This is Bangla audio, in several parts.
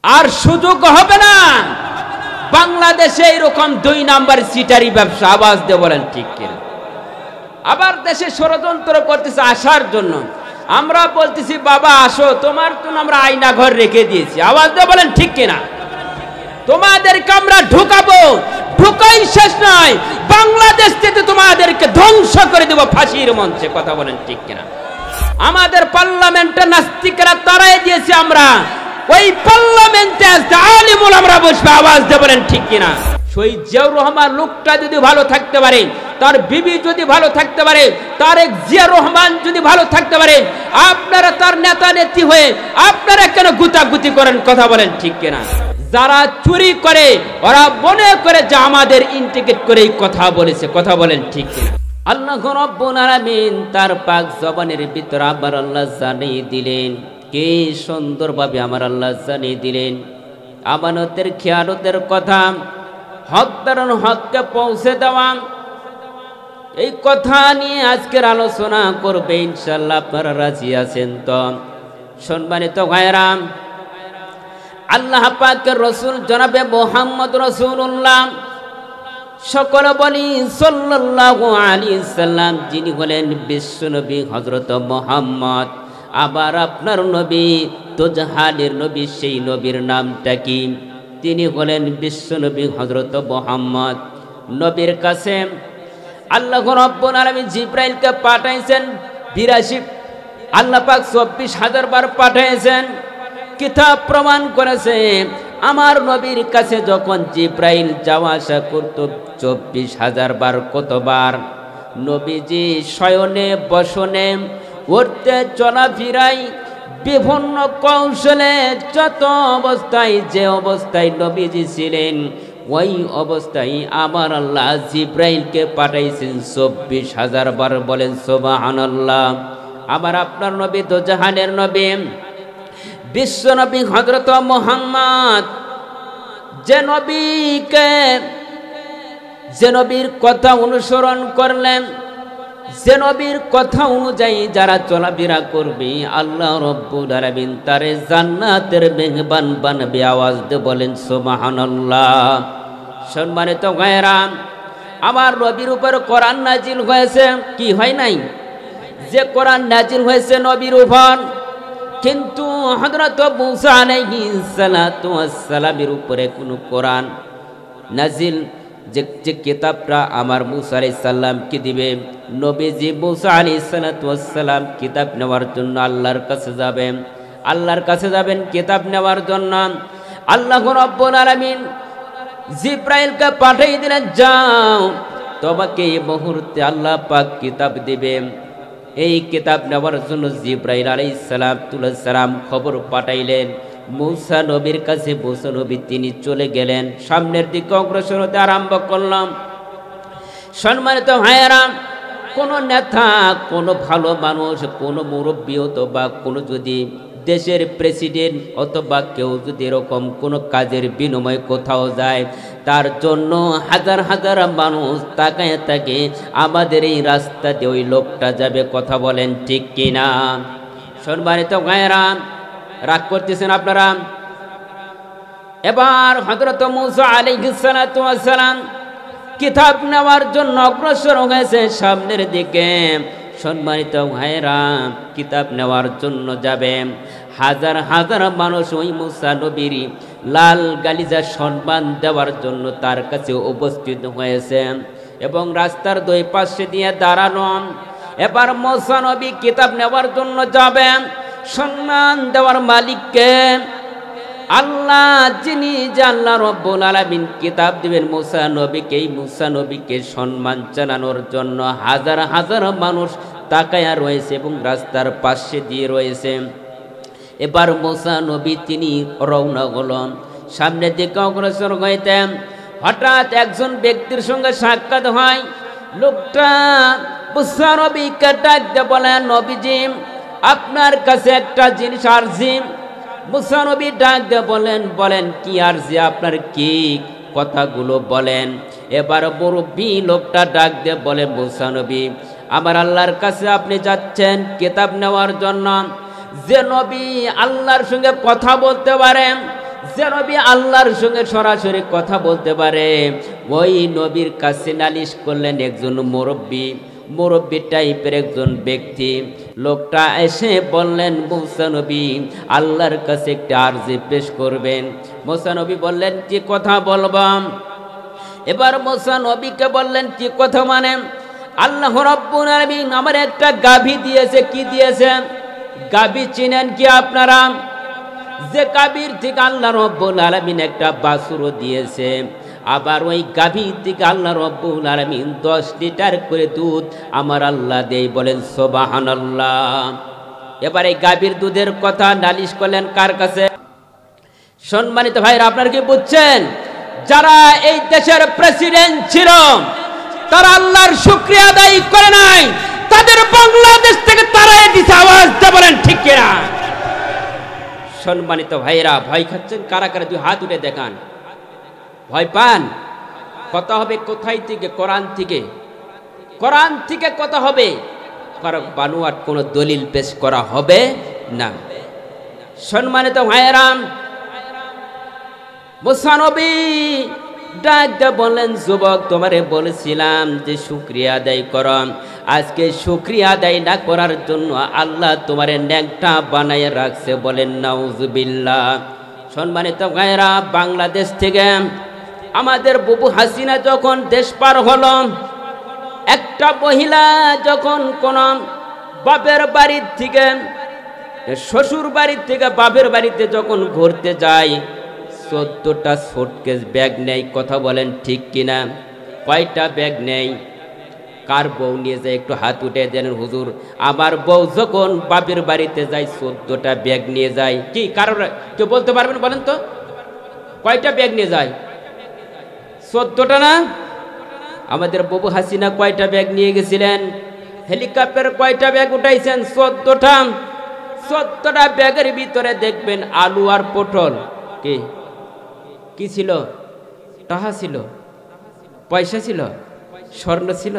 আর সুযোগ হবে না। বাংলাদেশে এরকম 2 নাম্বার সিটারি ব্যবসা, আওয়াজ দিয়ে বলেন ঠিক কিনা। আবার দেশে ষড়যন্ত্র করতেছে আসার জন্য। আমরা বলতেছি বাবা আসো, তোমার জন্য আমরা আয়না ঘর রেখে দিয়েছি, আওয়াজ দিয়ে বলেন ঠিক কিনা। তোমাদেরকে আমরা ঢুকাবো, ঢুকাই শেষ নয়, বাংলাদেশ থেকে তোমাদেরকে ধ্বংস করে দেব ফাঁসির মঞ্চে, কথা বলেন ঠিক কিনা। আমাদের পার্লামেন্টে নাস্তিকরা তারাই দিয়েছে, আমরা ওই পার্লামেন্টে আলিমুল আমরা বসবে, আওয়াজ দিয়ে বলেন ঠিক কিনা। শহীদ জিয়াউর রহমান লোকটা যদি ভালো থাকতে পারে, তার বিবি যদি ভালো থাকতে পারে, তারেক জিয়া রহমান যদি ভালো থাকতে পারে, আপনারা তার নেতা নেত্রী হয়ে আপনারা কেন গুতাগুতি করেন, কথা বলেন ঠিক কিনা। যারা চুরি করে ওরা মনে করে যে আমাদের ইন্টিগ্রেট করেই কথা বলেছে, কথা বলেন ঠিক কিনা। আল্লাহ রাব্বুল আলামিন তার পাক জবানের ভিতর আবার আল্লাহ জানিয়ে দিলেন, কি সুন্দরভাবে আমার আল্লাহ জানিয়ে দিলেন আমানতের খেয়ানতের কথা, হক ধারণ হককে পৌঁছে দেওয়া। এই কথা নিয়ে আজকের আলোচনা করবে ইনশাআল্লাহ, আপনারা রাজি আছেন তো? সম্মানিত ভাইরা, আল্লাহ পাকের রসুল জনাবে মুহাম্মদ রাসূলুল্লাহ, সকলে বলি সাল্লাল্লাহু আলাইহি সাল্লাম, যিনি হলেন বিশ্ব নবী হযরত মুহাম্মদ। আবার আপনার নবী তোজাহানের নবী, সেই নবীর নামটা কি? তিনি হলেন বিশ্ব নবী হযরত মুহাম্মদ। নবীর কাছে আল্লাহ রাব্বুল আলামিন জিবরাইলকে পাঠাইছেন 82, আল্লাহ পাক 24,000 বার পাঠাইছেন। কিতাব প্রমাণ করেছে আমার নবীর কাছে যখন জিবরাইল যাওয়া আসা করত 24,000 বার, কতবার নবীজি শয়নে বসনে উঠতে চলাফেরাই বিভিন্ন কৌশলে যত অবস্থায় যে অবস্থায় নবীজি ছিলেন ওই অবস্থায় আমার আল্লাহ জিবরাইলকে পাঠাইছেন 24,000 বার, বলেন সুবহানাল্লাহ। আমার আপনার নবী দোজাহানের নবী বিশ্ব নবী হযরত মুহাম্মদ, যে নবীর কথা অনুসরণ করলেন, যে নবীর কথা অনুযায়ী যারা চলাফেরা করবে আল্লাহ রাব্বুল আলামিন তারে জান্নাতের মেহমান বানাবে, আওয়াজ দিয়ে বলেন সুবহানাল্লাহ। সম্মানিত ভাইরা, আমার নবীর উপর কোরআন নাজিল হয়েছে, কি হয় নাই? যে কোরআন নাজিল হয়েছে নবীর উপর, কিন্তু হযরত মুসা আলাইহিস সালাতু ওয়াস সালামের উপরে কোনো কোরআন নাজিল, যে কিতাবটা আমার মুসা আলাইহিস সালামকে দিবে, নবীজি মুসা আলাইহিস সালাতু ওয়াস সালাম কিতাব নেওয়ার জন্য আল্লাহর কাছে যাবেন, আল্লাহর কাছে যাবেন কিতাব নেওয়ার জন্য। আল্লাহ রাব্বুল আলামিন জিবরাইলকে পাঠিয়ে দিলেন, যাও তোমাকে এই মুহূর্তে আল্লাহ পাক কিতাব দিবেন। এই কিতাব নেওয়ার জন্য জিবরাইল আলাইহিস সালাম খবর পাঠাইলেন মুসা নবীর কাছে। মুসা নবী তিনি চলে গেলেন, সামনের দিকে অগ্রসর হতে আরম্ভ করলাম। সম্মানিত ভাইয়েরা, কোনো নেতা, কোনো ভালো মানুষ, কোনো মুরব্বী অথবা কোনো যদি দেশের প্রেসিডেন্ট অথবা কেউ যদি এরকম কোনো কাজের বিনিময়ে কোথাও যায়, তার জন্য হাজার হাজার মানুষ তাকায় থাকে আমাদের এই রাস্তা দিয়ে ওই লোকটা যাবে, কথা বলেন ঠিক কিনা। সম্মানিত ভাইয়েরা, রাগ করতেছেন আপনারা? এবার হযরত মুসা আলাইহিস সালাতু ওয়াস সালাম কিতাব নেওয়ার জন্য অগ্রসর হয়েছে সামনের দিকে। সম্মানিত ভাইয়েরা, কিতাব নেওয়ার জন্য যাবে, হাজার হাজার মানুষ ওই মুসা নবীর লাল গালিজা সম্মান দেওয়ার জন্য তার কাছে উপস্থিত হয়েছে এবং রাস্তার দুই পাশে দিয়ে দাঁড়ানো। এবার মুসা নবী কিতাব নেওয়ার জন্য যাবেন, সম্মান দেওয়ার মালিককে আল্লাহ, যিনি যে আল্লাহ রাব্বুল আলামিন কিতাব দিবেন মুসা নবীকে, এই মুসা নবীকে সম্মান জানানোর জন্য হাজার হাজার মানুষ তাকায়া রয়েছে এবং রাস্তার পাশে দিয়ে রয়েছে। এবার মুসা নবী তিনি রওনা হলেন, সামনের দিকে অগ্রসর হইতেন। হঠাৎ একজন ব্যক্তির সঙ্গে সাক্ষাৎ হয়। লোকটা মুসা নবীকে ডাক দিয়ে বলেন, নবীজি আপনার কাছে একটা জিনিস আরজি। মুসা নবী ডাক দিয়ে বলেন কি আরজি, আপনার কি কথাগুলো বলেন। এবার মুরব্বী লোকটা ডাক দিয়ে বলে, মুসা নবী আমার আল্লাহর কাছে আপনি যাচ্ছেন কিতাব নেওয়ার জন্য, যে নবী আল্লাহর সঙ্গে কথা বলতে পারেন, যে নবী আল্লাহর সঙ্গে সরাসরি কথা বলতে পারে, ওই নবীর কাছে নালিশ করলেন একজন মুরব্বী টাইপের একজন ব্যক্তি। লোকটা এসে বললেন, মুসা নবী আল্লাহর কাছে একটা আরজি পেশ করবেন। মুসা নবী বললেন, কি কথা বলবাম? এবার মুসা নবীকে বললেন, কি কথা মানে? আল্লাহ রাব্বুল আলামিন আমার একটা গাভী দিয়েছে। কি দিয়েছে? গাভী চিনেন কি আপনারা? যে গাভীর থেকে আল্লাহ রাব্বুল আলামিন একটা বাছুরও দিয়েছে। আবার ওই গাভীর থেকে আল্লাহ রাব্বুল আলামিন 10 লিটার করে দুধ আমার আল্লাহ দেয়। বলেন সুবহানাল্লাহ। এবার এই গাভীর দুধের কথা নালিশ করলেন কার কাছে? সম্মানিত ভাইরা, আপনারা কি বুঝছেন? যারা এই দেশের প্রেসিডেন্ট ছিল তারা আল্লাহর শুকরিয়া আদায় করে নাই, তাদের বাংলাদেশ থেকে তারাই দিছে। আওয়াজ দিয়ে বলেন ঠিক কিনা? সম্মানিত ভাইরা, ভয় খাচ্ছেন কারা কারা? দুই হাত উঠে দেখান। ভয় পান? কথা হবে কোথায় থেকে? কোরআন থেকে। কোরআন থেকে কথা হবে, কারো বানোয়াট কোনো দলিল পেশ করা হবে না। সম্মানিত ভাইরা, মুসা নবী ডাক দিয়ে বললেন, যুবক তোমারে বলেছিলাম যে শুকরিয়া আদায় করো। আজকে শুকরিয়া আদায় না করার জন্য আল্লাহ তোমারে ন্যাংটা বানায় রাখছে। বলেন নাউজুবিল্লাহ। সম্মানিত ভাইরা, বাংলাদেশ থেকে আমাদের বুবু হাসিনা যখন দেশ পার হলো, একটা মহিলা যখন কোন বাপের বাড়ির থেকে, শ্বশুর বাড়ির থেকে বাপের বাড়িতে যখন ঘুরতে যায়, 14টা সুটকেস ব্যাগ নেই। কথা বলেন ঠিক কিনা? কয়টা ব্যাগ নেই? কার বউ নিয়ে যায়? একটু হাত উঠে দেন হুজুর। আমার বউ যখন বাপের বাড়িতে যায় 14টা ব্যাগ নিয়ে যায়। কি কারণ কেউ বলতে পারবেন? বলেন তো কয়টা ব্যাগ নিয়ে যায়? 14টা না? আমাদের বুবু হাসিনা কয়টা ব্যাগ নিয়ে গেছিলেন? হেলিকপ্টার কয়টা ব্যাগ উঠাইছেন? 14টা। 14টা ব্যাগের ভিতরে দেখবেন আলু আর পটল। কি ছিল? টাকা ছিল, পয়সা ছিল, স্বর্ণ ছিল।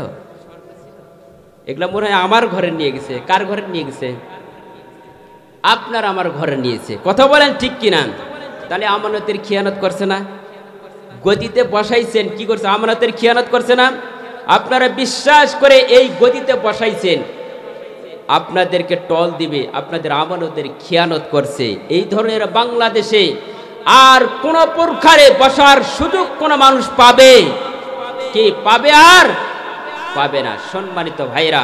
এগুলা মনে হয় আমার ঘরে নিয়ে গেছে। কার ঘরে নিয়ে গেছে? আপনার আমার ঘরে নিয়েছে। কথা বলেন ঠিক কিনা? তাহলে আমানতের খিয়ানত করছে না? গদিতে বসাইছেন, কি করছে? আমানতের খিয়ানত করছে না? আপনারা বিশ্বাস করে এই গদিতে বসাইছেন, আপনাদেরকে টল দিবে, আপনাদের আমানতের খিয়ানত করছে। এই ধরনের বাংলাদেশে আর কোন প্রকারে বসার সুযোগ কোন মানুষ পাবে কি? পাবে? আর পাবে না। সম্মানিত ভাইরা,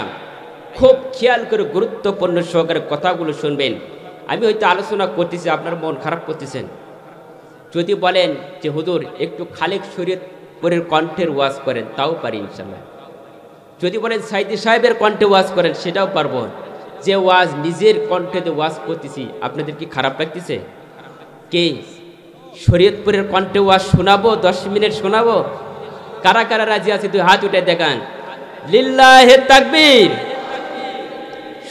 খুব খেয়াল করে গুরুত্বপূর্ণ সহকারে কথাগুলো শুনবেন। আমি হয়তো আলোচনা করতেছি, আপনার মন খারাপ করতেছেন। যদি বলেন যে হুজুর একটু খালেক শরীয়তপুরের কণ্ঠের ওয়াজ করেন, তাও পারি ইনশাল্লাহ। যদি বলেন সাইদি সাহেবের কণ্ঠে ওয়াজ করেন, সেটাও পারবো। যে ওয়াজ নিজের কণ্ঠে ওয়াজ করতেছি, আপনাদের কি খারাপ লাগতেছে? কে শরীয়তপুরের কণ্ঠে ওয়াজ শোনাবো? 10 মিনিট শোনাবো? কারা কারা রাজি আছে? দুই হাত উঠে দেখান। লিল্লাহে তাকবীর।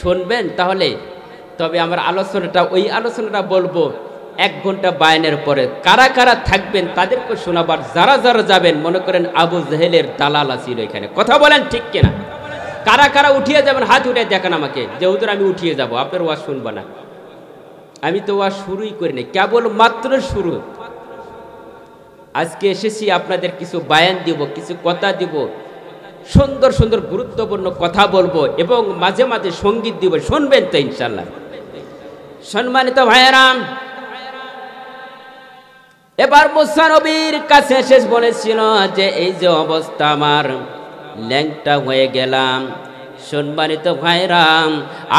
শুনবেন তাহলে? তবে আমার আলোচনাটা, ওই আলোচনাটা বলবো 1 ঘন্টা বায়ানের পরে। কারা কারা থাকবেন তাদেরকে শোনাবার। যারা যারা যাবেন, মনে করেন আবু জাহেলের দালাল আছিল এখানে। কথা বলেন ঠিক কিনা? কারা কারা উঠিয়ে যাবেন? হাত উঠে দেখান আমাকে, যে হুজুর আমি উঠিয়ে যাব, আপনার ওয়াজ শুনবো না। আমি তো ওয়াজ শুরুই করি না, কেবল মাত্র শুরু। আজকে এসেছি আপনাদের কিছু বায়ান দিব, কিছু কথা দিব, সুন্দর সুন্দর গুরুত্বপূর্ণ কথা বলবো এবং মাঝে মাঝে সঙ্গীত দিব। শুনবেন তো ইনশাল্লাহ? সম্মানিত ভাইয়েরা, এবার মুসা নবীর কাছে শেষ বলেছিল যে এই যে অবস্থা, আমার ল্যাংটা হয়ে গেলাম। সম্মানিত ভাইরা,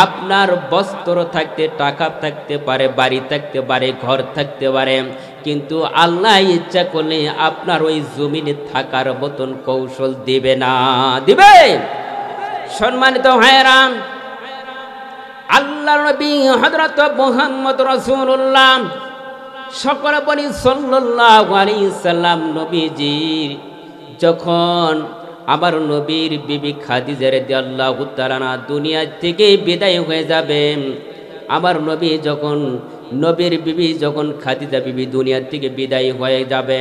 আপনার বস্ত্র থাকতে, টাকা থাকতে পারে, বাড়ি থাকতে পারে, ঘর থাকতে পারে, কিন্তু আল্লাহ ইচ্ছা করলে আপনার ওই জমিনে থাকার মতন কৌশল দিবে না। দিবে? সম্মানিত ভাইরা, আল্লাহ নবী হযরত মুহাম্মদ রাসূলুল্লাহ সকলে বলি সাল্লাল্লাহু আলাইহি সাল্লাম, নবীজির যখন আমার নবীর বিবি খাদিজা রাদিয়াল্লাহু তাআলা দুনিয়া থেকে বিদায় হয়ে যাবেন, আমার নবী যখন, নবীর বিবি যখন খাদিজা বিবি দুনিয়া থেকে বিদায় হয়ে যাবে,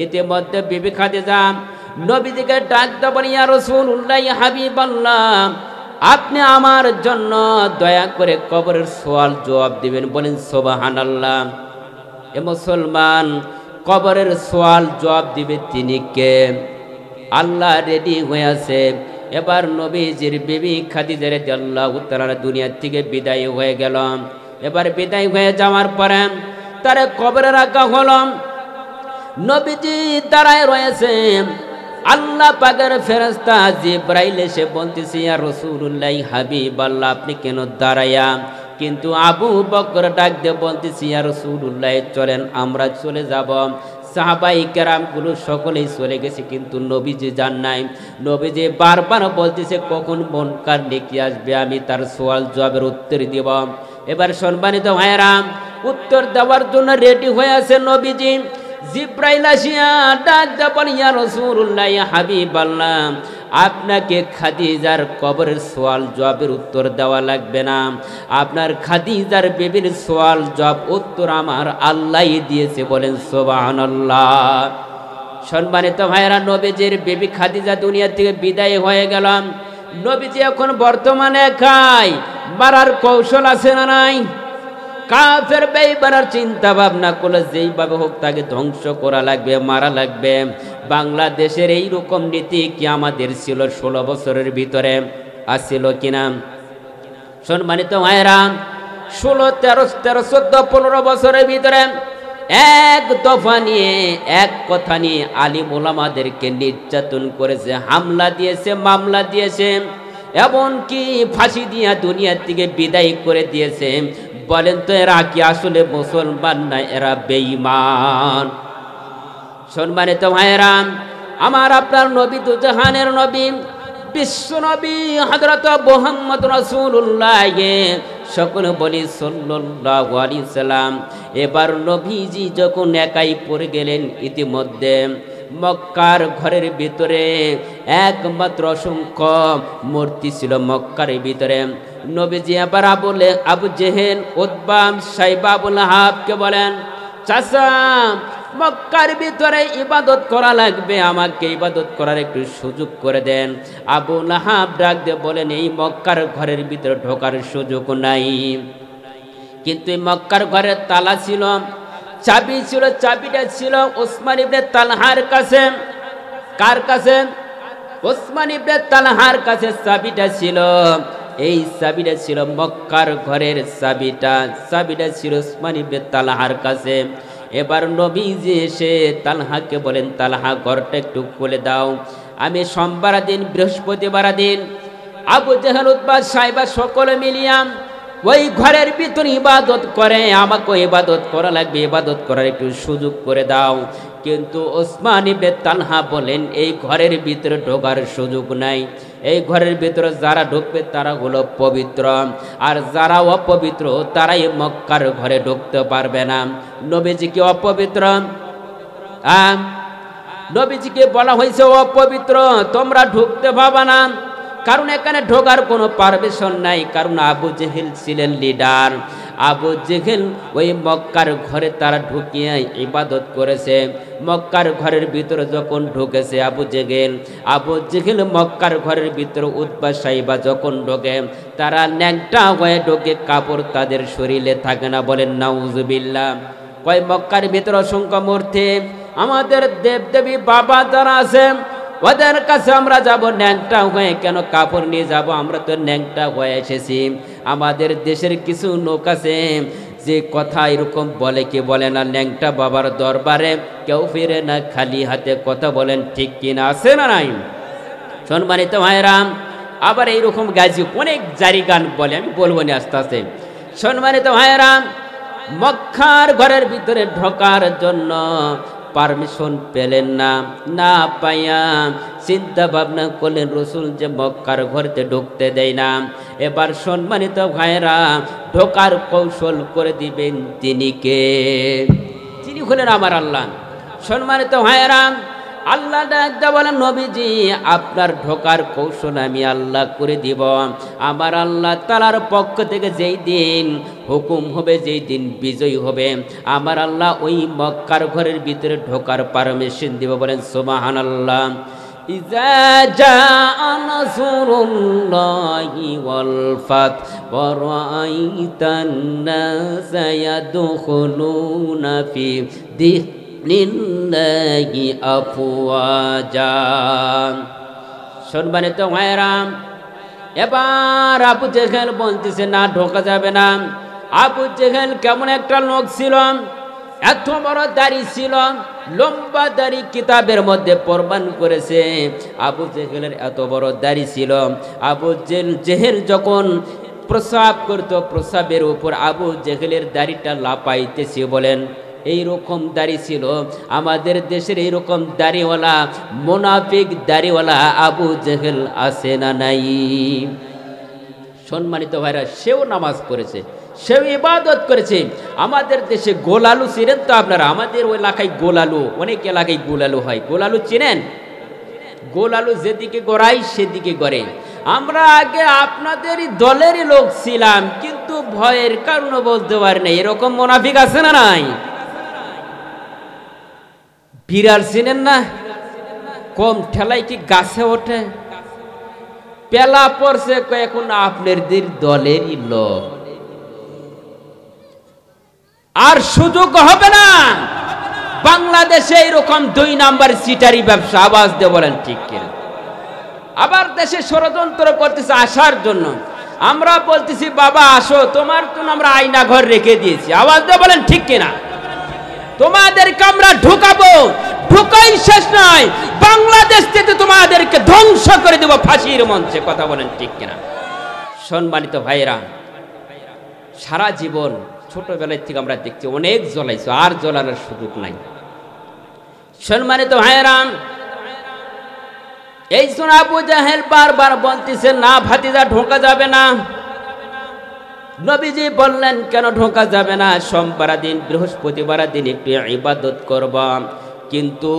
ইতিমধ্যে বিবি খাদিজা নবীজিকে ডাক দিয়ে বলেন, ইয়া রাসূলুল্লাহ, ইয়া হাবিবাল্লাহ, আপনি আমার জন্য দয়া করে কবরের সওয়াল জবাব দিবেন। বলেন সুবহানাল্লাহ। এ মুসলমান, কবরের সওয়াল জবাব দিবে তিনি কে? আল্লাহ রেডি হয়ে আছে। এবার নবীজির বিবি খাদিজা রাদিয়াল্লাহু তাআলা দুনিয়া থেকে বিদায় হয়ে গেল। এবার বিদায় হয়ে যাওয়ার পরে তারে কবরে রাখা হলো। নবীজি দাঁড়ায় রয়েছে। আল্লাহ পাকের ফেরেশতা জিবরাইল এসে বলতেছে, ইয়া রাসূলুল্লাহ, হাবিবাল্লাহ, আপনি কেন দাঁড়ায়া? কিন্তু আবু বকর ডাক দিয়ে বলতেছে, ইয়া রাসূলুল্লাহ, চলেন আমরা চলে যাব। সাহাবাই কেরামগুলো সকলেই চলে গেছে, কিন্তু নবীজি যান নাই। নবীজি বারবার বলতেছে, কখন মুনকার নেকি আসবে, আমি তার সওয়াল জবাবের উত্তর দিব। এবার সম্মানিত ভাইয়েরা, উত্তর দেওয়ার জন্য রেডি হয়ে আছে নবীজি। জিবরাইল আসিয়া ডাক দিয়ে বলে, ইয়া রাসূলুল্লাহ, ইয়া হাবিবাল্লাহ, আপনাকে খাদিজার কবরের সওয়াল জবাবের উত্তর দেওয়া লাগবে না। আপনার খাদিজার বিবির সওয়াল জবাব উত্তর আমার আল্লাহই দিয়েছে। বলেন সুবহানাল্লাহ। সম্মানিত ভাইয়েরা, নবীজির বিবি খাদিজা দুনিয়া থেকে বিদায় হয়ে গেল। নবীজি এখন বর্তমানে খায় মারার কৌশল আছে না নাই? কাফের বেঈমানের চিন্তা ভাবনা করলে যেইভাবে হোক তাকে ধ্বংস করা লাগবে, মারা লাগবে। বাংলাদেশের এই রকম নীতি কি আমাদের ছিল 16 বছরের ভিতরে? আসছিল কিনা? সম্মানিত ভাইয়েরা, 16, 13, 14, 15 বছরের ভিতরে এক দফা নিয়ে, এক কথা নিয়ে আলিম ওলামাদেরকে নির্যাতন করেছে, হামলা দিয়েছে, মামলা দিয়েছে, এমনকি ফাঁসি দিয়া দুনিয়া থেকে বিদায় করে দিয়েছে। বলেন তো এরা কি আসলে মুসলমান না এরা বেঈমান? সম্মানিত ভাইয়েরা, আমার আপনার নবী তো জাহানের নবী, বিশ্ব নবী হযরত মুহাম্মদ রাসূলুল্লাহ সকলে বলি সাল্লাল্লাহু আলাইহি সাল্লাম। এবার নবীজি যখন একাই পড়ে গেলেন, ইতিমধ্যে মক্কার ঘরের ভিতরে একমাত্র অসংখ্য মূর্তি ছিল মক্কার ভিতরে। নবীজি আবার আবু জেহেল, উতবা, সাইবা, আবু লাহাবকে বলেন, চাচা, মক্কার ভিতরে ইবাদত করা লাগবে, আমাকে ইবাদত করার একটু সুযোগ করে দেন। আবু লাহাব ডাক দিয়ে বলেন, এই মক্কার ঘরের ভিতরে ঢোকার সুযোগ নাই। কিন্তু এই মক্কার ঘরের তালা ছিল, চাবি ছিল, চাবিটা ছিল ওসমান ইবনে তালহার কাছে। কার কাছে? ওসমান ইবনে তালহার কাছে চাবিটা ছিল। এই চাবিটা ছিল মক্কার ঘরের চাবিটা ছিল ওসমান ইবনে তালহার কাছে। এবার নবীজি এসে তালহাকে বলেন, তালহা, ঘরটা একটু খুলে দাও, আমি সোমবার দিন, বৃহস্পতিবার দিন আবু জেহেল, উতবা, সাইবা সকলে মিলিয়া ওই ঘরের ভিতরে ইবাদত করে, আমাকে ইবাদত করা লাগবে, ইবাদত করার একটু সুযোগ করে দাও। কিন্তু ওসমান ইবনে তালহা বলেন, এই ঘরের ভিতরে ঢোকার সুযোগ নাই। এই ঘরের ভিতরে যারা ঢুকবে তারা হলো পবিত্র, আর যারা অপবিত্র তারাই মক্কার ঘরে ঢুকতে পারবে না। নবীজিকে অপবিত্র, নবীজিকে বলা হয়েছে অপবিত্র, তোমরা ঢুকতে পাবা না, কারণ এখানে ঢোকার কোনো পারমিশন নাই। কারণ আবু জেহেল ছিলেন লিডার। আবু জেহেল ওই মক্কার ঘরে তারা ঢুকিয়ে ইবাদত করেছে। মক্কার ঘরের ভিতরে যখন ঢুকেছে আবু জেহেল মক্কার ঘরের ভিতরে, উতবা, সাইবা যখন ঢোকে তারা ন্যাংটা হয়ে ঢোকে, কাপড় তাদের শরীরে থাকে না। বলেন নাউজুবিল্লাহ। কয় মক্কার ভিতরে অসংখ্য মূর্তি, আমাদের দেবদেবী বাবা যারা আছে ওদের কাছে আমরা যাব ন্যাংটা হয়ে, কেন কাপড় নিয়ে যাব? আমরা তো ন্যাংটা হয়ে এসেছি। আমাদের দেশের কিছু লোক আছে যে কথা এরকম বলে, কি বলে না, ন্যাংটা বাবার দরবারে কেউ ফিরে না খালি হাতে। কথা বলেন ঠিক কিনা? আছে না নাই? সম্মানিত ভাইরা, আবার এইরকম গাজি অনেক জারি গান বলে, আমি বলবো না আস্তে আস্তে। সম্মানিত ভাইরা, মক্কার ঘরের ভিতরে ঢোকার জন্য পারমিশন পেলেন না। না পাইয়া চিন্তা ভাবনা করলেন রসুল যে মক্কার ঘরেতে ঢুকতে দেয় না। এবার সম্মানিত ভাইরা, ঢোকার কৌশল করে দিবেন তিনি কে? তিনি হলেন আমার আল্লাহ। সম্মানিত ভাইরা, আল্লাহ ডাকতে বলেন, নবীজি, আপনার ঢোকার কৌশল আমি আল্লাহ করে দিব। আমার আল্লাহ তাআলার পক্ষ থেকে যেই দিন হুকুম হবে, যেই দিন বিজয়ী হবে, আমার আল্লাহ ওই মক্কার ঘরের ভিতরে ঢোকার পারমিশন দিব। বলেন সুবহানাল্লাহ। ইযা জাআ নাসরুল্লাহি ওয়াল ফাত ওয়া রাআইতান নাসা ইয়াদখুলুনা ফি দীনিল্লাহি আফওয়াজা। সম্মানিত ভাইরা, এবার আবু জেহেল বলতেছে না, ঢোকা যাবে না। আবু জেহেল কেমন একটা লোক ছিল, এত বড় দাড়ি ছিল, লম্বা দাড়ি কিতাবের মধ্যে প্রমাণ করেছে। আবু জেহেলের এত বড় দাড়ি ছিল। আবু জেহেল যখন প্রস্রাব করত, প্রস্রাবের উপর আবু জেহেলের দাড়িটা লাপাইতেছে। বলেন এইরকম দাড়ি ছিল। আমাদের দেশের এইরকম দাড়িওয়ালা, মুনাফিক দাড়িওয়ালা আবু জেহেল আছে না নাই? সম্মানিত ভাইরা, সেও নামাজ পড়েছে, সেও ইবাদত করেছে। আমাদের দেশে গোলালু চিনেন তো আপনারা? আমাদের ওই এলাকায় গোলালু, অনেক এলাকায় গোলালু হয়। গোলালু চিনেন? গোলালু যেদিকে গড়াই সেদিকে গড়ে। আমরা আগে আপনাদেরই দলেরই লোক ছিলাম, কিন্তু ভয়ের কারণে বলতে পারি না। এরকম মুনাফিক আছে না নাই? বিড়াল চিনেন না? কম ঠেলাই কি গাছে ওঠে? পেলা পড়ছে এখন আপনাদের দলেরই লোক। আর সুযোগ হবে না বাংলাদেশে এরকম 2 নাম্বার সিটারি ব্যবসা। আওয়াজ দিয়ে বলেন ঠিক কিনা? আবার দেশে ষড়যন্ত্র করতেছে আসার জন্য। আমরা বলতেছি বাবা আসো, তোমার তো আমরা আয়না ঘর রেখে দিয়েছি। আওয়াজ দিয়ে বলেন ঠিক কিনা? তোমাদেরকে আমরা ঢুকাবো, ঢুকাই শেষ নয়, বাংলাদেশ থেকে তোমাদেরকে ধ্বংস করে দেব ফাঁসির মঞ্চে। কথা বলেন ঠিক কিনা? সম্মানিত ভাইরা, সারা জীবন ছোটবেলায় থেকে আমরা দেখছি অনেক জ্বলাইছো, আর জ্বলানোর সুযোগ নাই। সম্মানিত ভাইরা, এই জন্য আবু জাহেল বারবার বলতেছে না ভাতিজা ঢোকা যাবে না। নবীজি বললেন কেন ঢোকা যাবে না? সোমবার দিন, বৃহস্পতিবার দিন একটু ইবাদত করবা। কিন্তু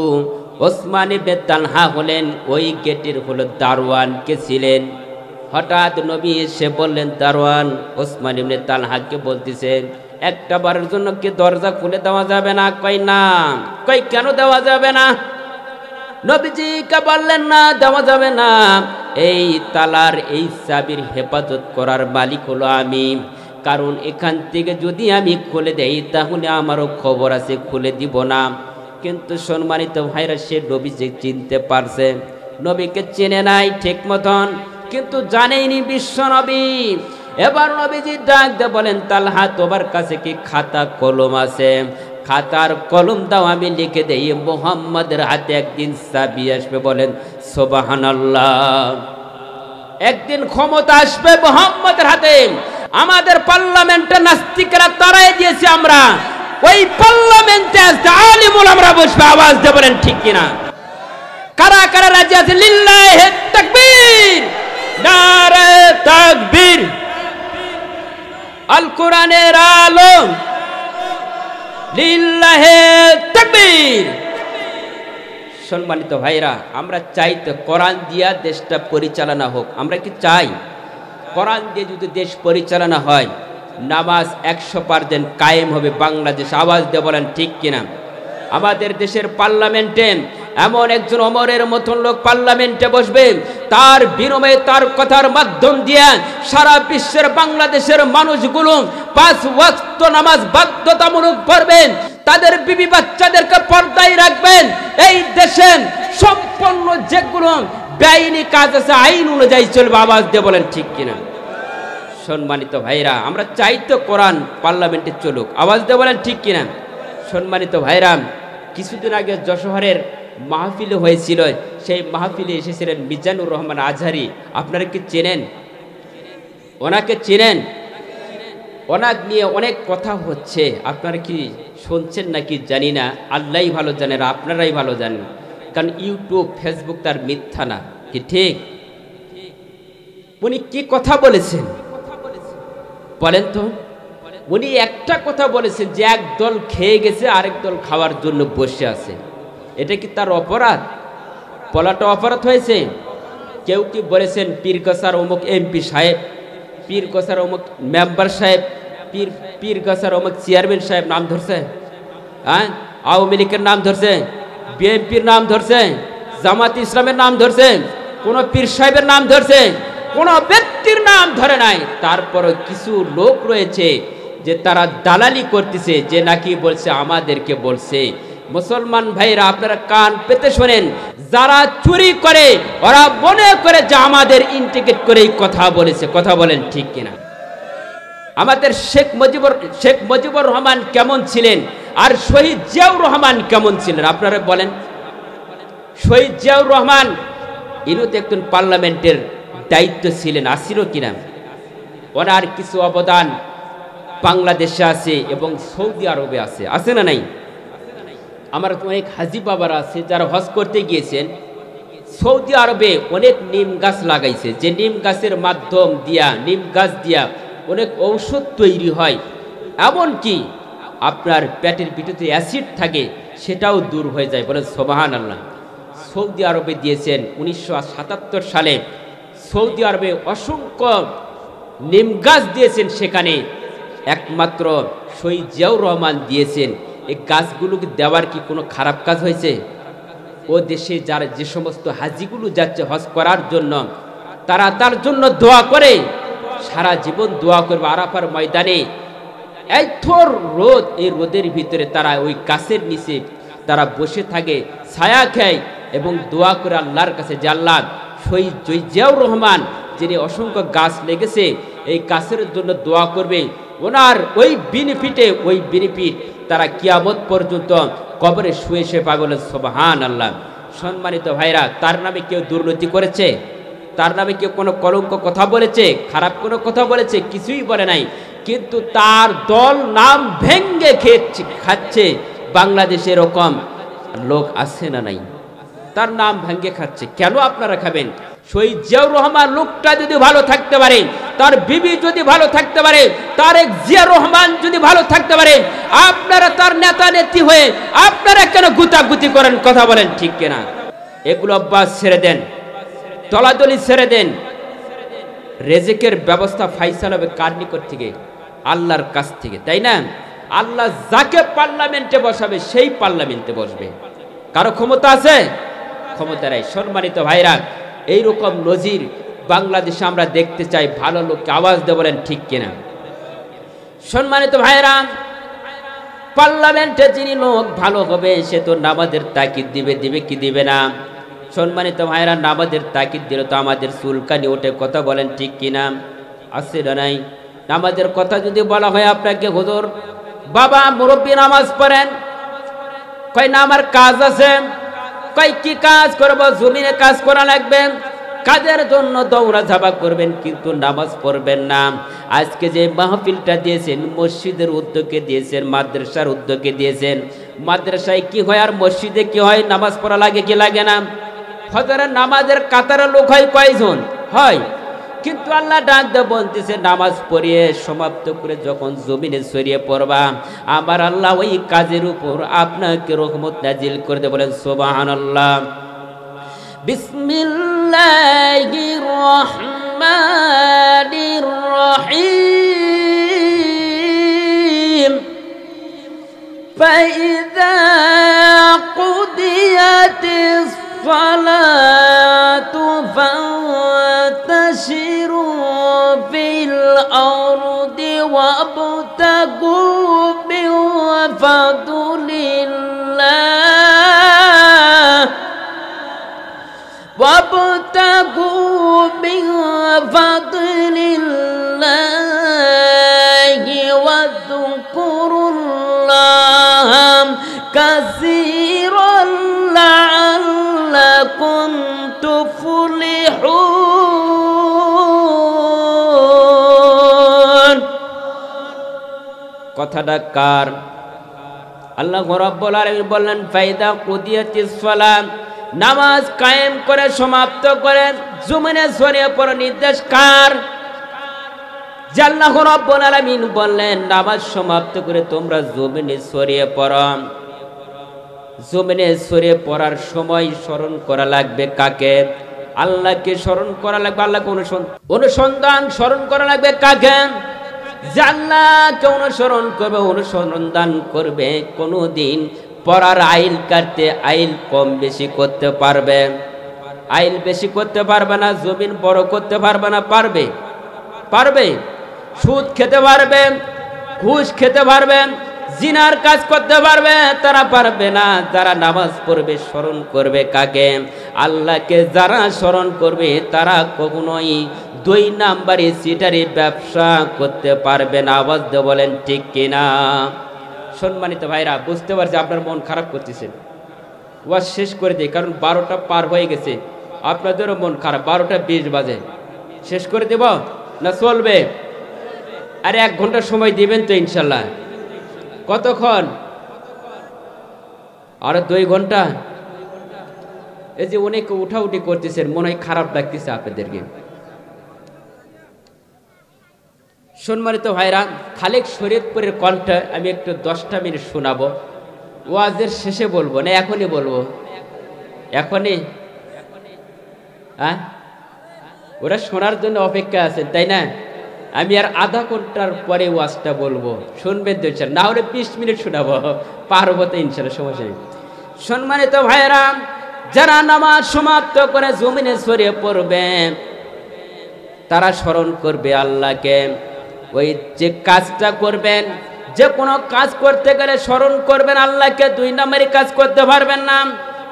ওসমান ইবনে তালহা হলেন ওই গেটের হলো দারোয়ান, কে ছিলেন? হঠাৎ নবী এসে বললেন দারোয়ান ওসমান ইবনে তালহাকে বলতেছেন একটা বারের জন্য কি দরজা খুলে দেওয়া যাবে না? কই না। কই কেন দেওয়া যাবে না? নবীজি কে বললেন না দেওয়া যাবে না, এই তালার এই চাবির হেফাজত করার মালিক হলো আমি। কারণ এখান থেকে যদি আমি খুলে দেই তাহলে আমারও খবর আছে, খুলে দিব না। কিন্তু সম্মানিত ভাইরা, সে নবীজি চিনতে পারছে, নবীকে চেনে নাই ঠিক মতন, কিন্তু জানেনি বিশ্ব নবী। এবার নবীজি ডাক দিয়ে বলেন তালহা তোমার কাছে কি খাতা কলম আছে? খাতার কলম দাও, আমি লিখে দেই মুহাম্মাদের হাতে একদিন চাবি আসবে। বলেন সুবহানাল্লাহ। একদিন ক্ষমতা আসবে মুহাম্মাদের হাতে। আমাদের পার্লামেন্টে নাস্তিকরা তারাই দিয়েছে, আমরা ওই পার্লামেন্টে আলিমুল আমরা বসবে। আওয়াজ দিয়ে বলেন ঠিক কিনা? কারা কারা রাজি আছে? লিল্লাহি তাকবীর, নারে তাকবীর। আল কোরআনের আলো, লিল্লাহি তাকবীর। সম্মানিত ভাইরা, আমরা চাই তো কোরআন দিয়া দেশটা পরিচালনা হোক। আমরা কি চাই? কোরআন দিয়ে যদি দেশ পরিচালনা হয়, নামাজ 100% কায়েম হবে বাংলাদেশ। আওয়াজ দিয়ে বলেন ঠিক কিনা? আমাদের দেশের পার্লামেন্টে এমন একজন ওমরের মতন লোক পার্লামেন্টে বসবে, তার বিনিময়ে তার কথার মাধ্যম দিয়ে সারা বিশ্বের বাংলাদেশের মানুষগুলো 5 ওয়াক্ত নামাজ বাধ্যতামূলক পড়বেন, তাদের বিবি বাচ্চাদেরকে পর্দায় রাখবেন। এই দেশে সম্পূর্ণ যেগুলো বেআইনি কাজ আছে আইন অনুযায়ী চলবে। আওয়াজ দিয়ে বলেন ঠিক কিনা? সম্মানিত ভাইরা, আমরা চাই তো কোরআন পার্লামেন্টে চলুক। আওয়াজ দিয়ে বলেন ঠিক কিনা? সম্মানিত ভাইরা, কিছুদিন আগে যশোহরের মাহফিল হয়েছিল, সেই মাহফিলে এসেছিলেন মিজানুর রহমান আজহারি। আপনারা কি চেনেন? ওনাকে চেনেন? ওনাকে নিয়ে অনেক কথা হচ্ছে, আপনারা কি শুনছেন নাকি জানি না, আল্লাহই ভালো জানেন, আপনারাই ভালো জানেন। কারণ ইউটিউব ফেসবুক তার মিথ্যা না, কি ঠিক? উনি কি কথা বলেছেন বলেন তো? উনি একটা কথা বলেছেন যে এক দল খেয়ে গেছে, আরেক দল খাওয়ার জন্য বসে আছে। এটা কি তার অপরাধ? বলাটা অপরাধ হয়েছে? কেউ কি বলেছেন পীরগছার অমুক এমপি সাহেব, পীরগছার অমুক মেম্বার সাহেব, পীরগছার অমুক চেয়ারম্যান সাহেব নাম ধরছে? হ্যাঁ, আওয়ামী লীগের নাম ধরছে, বিএনপির নাম ধরছে, জামাত ইসলামের নাম ধরছে, কোন পীর সাহেবের নাম ধরছে, কোন ব্যক্তির নাম ধরে নাই। তারপরও কিছু লোক রয়েছে যে তারা দালালি করতেছে, যে নাকি বলছে আমাদেরকে বলছে। মুসলমান ভাইরা আপনারা কান পেতে শোনেন, যারা চুরি করে ওরা মনে করে যে আমাদের ইন্টিগ্রেট করেই কথা বলেছে। কথা বলেন ঠিক কিনা? আমাদের শেখ মুজিবুর রহমান কেমন ছিলেন আর শহীদ জিয়াউর রহমান কেমন ছিলেন আপনারা বলেন। শহীদ জিয়াউর রহমান ইনুতে একজন পার্লামেন্টের দায়িত্ব ছিলেন, আসিল কিনা? ওনার কিছু অবদান বাংলাদেশে আছে এবং সৌদি আরবে আছে, আছে না নাই? আমার অনেক হাজি বাবারা আছে যারা হজ করতে গিয়েছেন, সৌদি আরবে অনেক নিম গাছ লাগাইছে, যে নিম গাছের মাধ্যম দিয়া, নিম গাছ দিয়া অনেক ঔষধ তৈরি হয়। এমনকি আপনার পেটের ভিতরে অ্যাসিড থাকে সেটাও দূর হয়ে যায়, বলে সুবহানাল্লাহ। সৌদি আরবে দিয়েছেন 1977 সালে সৌদি আরবে অসংখ্য নিম গাছ দিয়েছেন, সেখানে একমাত্র শহীদ জিয়াউর রহমান দিয়েছেন। এই গাছগুলোকে দেওয়ার কি কোনো খারাপ কাজ হয়েছে? ও দেশে যারা যে সমস্ত হাজিগুলো যাচ্ছে হজ করার জন্য, তারা তার জন্য দোয়া করে, সারা জীবন দোয়া করবে। আরাফার ময়দানে এই থর রোদ, এই রোদের ভিতরে তারা ওই গাছের নিচে তারা বসে থাকে, ছায়া খায় এবং দোয়া করে আল্লাহর কাছে যে আল্লাহ শহীদ জিয়াউর রহমান যিনি অসংখ্য গাছ লেগেছে এই গাছের জন্য দোয়া করবে, ওনার ওই বেনিফিট তারা কিয়ামত পর্যন্ত কবরে শুয়ে শুয়ে পাবে। বলেন সুবহানাল্লাহ। সম্মানিত ভাইরা, তার নামে কেউ দুর্নীতি করেছে? তার নামে কেউ কোনো কলঙ্ক কথা বলেছে, খারাপ কোনো কথা বলেছে? কিছুই বলে নাই। কিন্তু তার দল নাম ভেঙ্গে খাচ্ছে বাংলাদেশে, এরকম লোক আছে না নাই? তার নাম ভেঙ্গে খাচ্ছে। কেন আপনারা খাবেন? শহীদ জিয়াউর রহমান লোকটা যদি ভালো থাকতে পারে, তার বিবি যদি ভালো থাকতে পারে, তারেক জিয়া রহমান যদি ভালো থাকতে পারে, আপনারা তার নেতা নেত্রী হয়ে আপনারা কেন গুতাগুতি করেন? কথা বলেন ঠিক কিনা? এগুলো অভ্যাস ছেড়ে দেন, দলাদলি ছেড়ে দেন। রেজেকের ব্যবস্থা ফাইসাল হবে কার নিকট থেকে? আল্লাহর কাছ থেকে, তাই না? আল্লাহ যাকে পার্লামেন্টে বসাবে সেই পার্লামেন্টে বসবে। কারো ক্ষমতা আছে? ক্ষমতা নাই। সম্মানিত ভাইরা, এইরকম নজির বাংলাদেশে আমরা দেখতে চাই। ভালো লোককে আওয়াজ দিয়ে বলেন ঠিক কিনা? সম্মানিত ভাইরা, পার্লামেন্টে যিনি লোক ভালো হবে সে তো নামাজের তাকিদ দিবে কি দিবে না? সম্মানিত ভাইরা, নামাজের তাকিদ দিলে তো আমাদের চুলকানি ওঠে। কথা বলেন ঠিক কিনা? আছে না নাই? নামাজের কথা যদি বলা হয় আপনাকে, হুজুর বাবা মুরব্বী নামাজ পড়েন, কয় না আমার কাজ আছে। কয় কি কাজ করবো? জমিনে কাজ করা লাগবে, কাজের জন্য দৌড়া ঝাপা করবেন কিন্তু নামাজ পড়বেন না। আজকে যে মাহফিলটা দিয়েছেন মসজিদের উদ্যোগে দিয়েছেন, মাদ্রাসার উদ্যোগে দিয়েছেন। মাদ্রাসায় কি হয় আর মসজিদে কি হয়? নামাজ পড়া লাগে কি লাগে না? ফজরের নামাজের কাতারে লোক হয় কয়জন? হয়। কিন্তু আল্লাহ ডাক দিয়ে বলতেছে নামাজ পড়িয়ে সমাপ্ত করে যখন জমিনে ছড়িয়ে পড়বা, আমার আল্লাহ ওই কাজের উপর আপনাকে রহমত নাজিল করে দেয়। বলেন সুবহানাল্লাহ। বিসমিল্লাহির রহমানির রহিম। ফাইযা কুদিয়াতিস সালাতু ফান্তাশিরু ফিল আরদি ওয়াবতাগু মিন ফাদলিল্লাহ وابتغوا من فضل الله واذكروا الله كثيرا لعلكم تفلحون। কথাটা কার? আল্লাহ রাব্বুল আলামিন বললেন ফাইদা কুদিয়াতিস সালাত, নামাজ কায়েম করে সমাপ্ত করে জমিনে ছড়িয়ে পড়ার নির্দেশ কার? আল্লাহ রাব্বুল আলামিন বললেন নামাজ সমাপ্ত করে তোমরা জমিনে ছড়িয়ে পড়ো। জমিনে ছড়িয়ে পড়ার সময় স্মরণ করা লাগবে কাকে? আল্লাহকে স্মরণ করা লাগবে। আল্লাহকে অনুসন্ধান স্মরণ করা লাগবে কাকে? যে আল্লাহকে অনুসরণ করবে, অনুসন্ধান করবে, কোনোদিন পড়ার আইল কাটতে আইল কম বেশি করতে পারবে, আইল বেশি করতে পারবে না, জমিন বড় করতে পারবে না, পারবে? পারবে? সুদ খেতে পারবে, ঘুষ খেতে পারবে, জিনার কাজ করতে পারবে? তারা পারবে না। যারা নামাজ পড়বে, স্মরণ করবে কাকে? আল্লাহকে। যারা স্মরণ করবে তারা কখনোই 2 নাম্বারি সিটারি ব্যবসা করতে পারবে না। আওয়াজ দিয়ে বলেন ঠিক কিনা? সম্মানিত ভাইরা, বুঝতে পারছি আপনার মন খারাপ করতেছেন। ওয়াজ শেষ করে দিই, কারণ 12টা পার হয়ে গেছে। আপনাদেরও মন খারাপ, 12টা 20 বাজে। শেষ করে দেব না চলবে? আরে 1 ঘন্টা সময় দিবেন তো ইনশাল্লাহ? কতক্ষণ? আরে 2 ঘন্টা। এই যে অনেকে উঠাউঠি করতেছেন, মনে হয় খারাপ লাগতেছে আপনাদেরকে। সম্মানিত ভাইরা, খালেক শরীয়তপুরের কণ্ঠ আমি একটু 10টা মিনিট শোনাবো। ওয়াজের শেষে বলবো না এখনই বলবো? এখনই? হ্যাঁ, ওরা শোনার জন্য অপেক্ষা আছেন তাই না? আমি আর আধা ঘন্টার পরে ওয়াজটা বলবো, শুনবেন তো ইনশাল্লাহ? না হলে 20 মিনিট শোনাবো, পারবো তো ইনশাল্লাহ, সমস্যা নেই। সম্মানিত ভাইরা, যারা নামাজ সমাপ্ত করে জমিনে ছড়িয়ে পড়বে, তারা স্মরণ করবে আল্লাহকে। ওই যে কাজটা করবেন, যে কোনো কাজ করতে গেলে স্মরণ করবেন আল্লাহকে। 2 নাম্বারি কাজ করতে পারবেন না,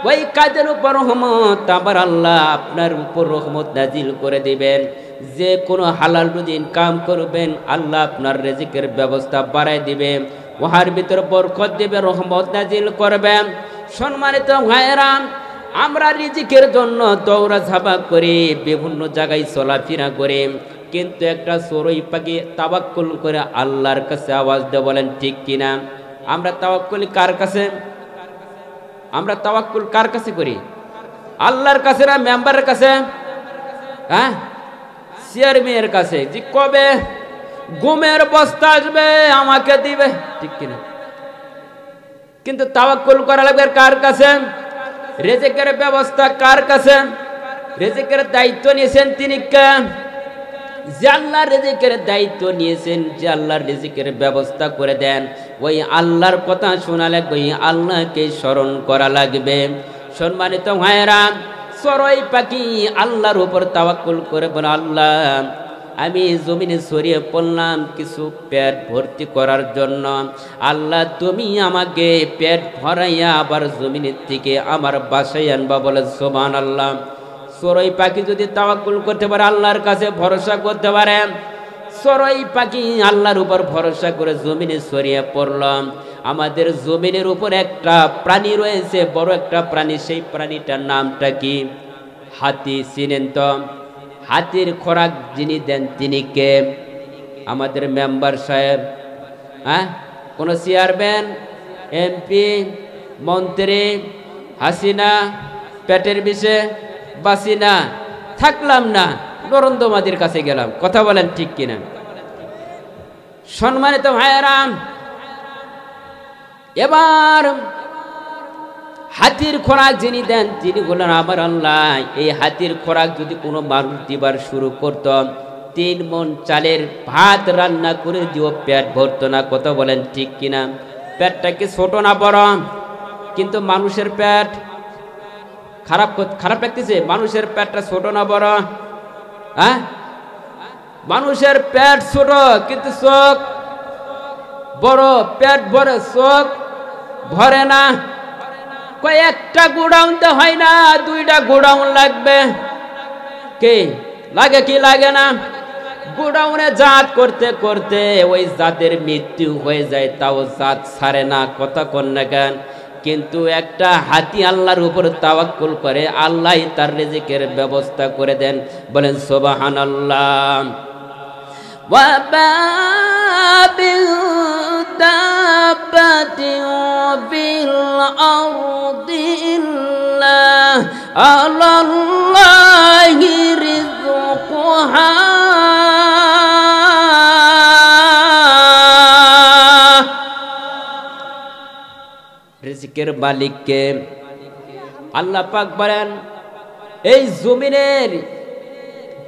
ওই কাজের উপর রহমত আবার আল্লাহ আপনার উপর রহমত নাজিল করে দিবেন। যে কোনো হালাল রুজি ইনকাম করবেন, আল্লাহ আপনার রিজিকের ব্যবস্থা বাড়ায় দিবে, ওহার ভিতর বরকত দিবে, রহমত নাজিল করবেন। সম্মানিত ভাইয়েরা, আমরা রিজিকের জন্য দৌড়া ঝাঁপা করি, বিভিন্ন জায়গায় চলাফেরা করি, কিন্তু একটা চড়ুই পাখি তাওয়াক্কুল করে আল্লাহর কাছে। আওয়াজ দিয়ে বলেন ঠিক কিনা? আমরা তাওয়াক্কুল কার কাছে? আমরা তাওয়াক্কুল কার কাছে করি? আল্লাহর কাছে না মেম্বারের কাছে? হ্যাঁ, চেয়ারম্যানের কাছে। যে কবে গমের বস্তা আসবে আমাকে দিবে, ঠিক কিনা? কিন্তু তাওয়াক্কুল করা লাগবে কার কাছে? রিজিকের ব্যবস্থা কার কাছে? রিজিকের দায়িত্ব নিয়েছেন তিনি কে? যে আল্লাহর রিজিকের দায়িত্ব নিয়েছেন, যে আল্লাহর রিজিকের ব্যবস্থা করে দেন, ওই আল্লাহর কথা শোনা লাগবে, ওই আল্লাহকে স্মরণ করা লাগবে। সম্মানিত ভাইয়েরা, চড়ুই পাখি আল্লাহর উপর তাওয়াক্কুল করে বলে, আল্লাহ আমি জমিনে ছড়িয়ে পড়লাম কিছু পেট ভর্তি করার জন্য, আল্লাহ তুমি আমাকে পেট ভরাইয়া আবার জমিনের থেকে আমার বাসায় আনবা। বলে সুবহানাল্লাহ। চড়ুই পাখি যদি তাওয়াক্কুল করতে পারে, আল্লাহর কাছে ভরসা করতে পারে, চড়ুই পাখি আল্লাহর উপর ভরসা করে জমিনে ছড়িয়ে পড়লাম। আমাদের জমিনের উপর একটা প্রাণী রয়েছে, বড় একটা প্রাণী। সেই প্রাণীটার নামটা কি? হাতি। চিনেন তো? হাতির খোরাক যিনি দেন তিনি কে? আমাদের মেম্বার সাহেব। হ্যাঁ, কোন চেয়ারম্যান, এমপি, মন্ত্রী? হাসিনা পেটের বিষে বাসি না, থাকলাম না, নরেন্দ্র মোদির কাছে গেলাম। কথা বলেন ঠিক কিনা? সম্মানিত ভাইয়েরা, এবার হাতির খোরাক যিনি দেন তিনি বললেন, আমার আল্লাহ এই হাতির খোরাক যদি কোনো মানুষ দিবার শুরু করত, 3 মণ চালের ভাত রান্না করে দিও, পেট ভরতো না। কথা বলেন ঠিক কিনা? পেটটা কি ছোট না বড়? কিন্তু মানুষের পেট খারাপ লাগতেছে। মানুষের পেটটা ছোট না বড়? হ্যাঁ, মানুষের পেট ছোট কিন্তু চোখ বড়। পেট ভরে, চোখ ভরে না। কয়েকটা গোডাউন তো হয় না, 2টা গোডাউন লাগবে। কে লাগে? কি লাগে না? গোডাউনে জাত করতে করতে ওই জাতের মৃত্যু হয়ে যায়, তাও জাত ছাড়ে না। কথা কন না কেন? কিন্তু একটা হাতি আল্লাহর উপর তাওয়াক্কুল করে, আল্লাহ তার রিজিকের ব্যবস্থা করে দেন। বলেন সুবহানাল্লাহ। ওয়া বাবিল দাবাতি বিল আরদি ইল্লা আলাল্লাহি রিজকুহা। রিজিকের মালিককে আল্লাহ পাক বলেন, এই জমিনের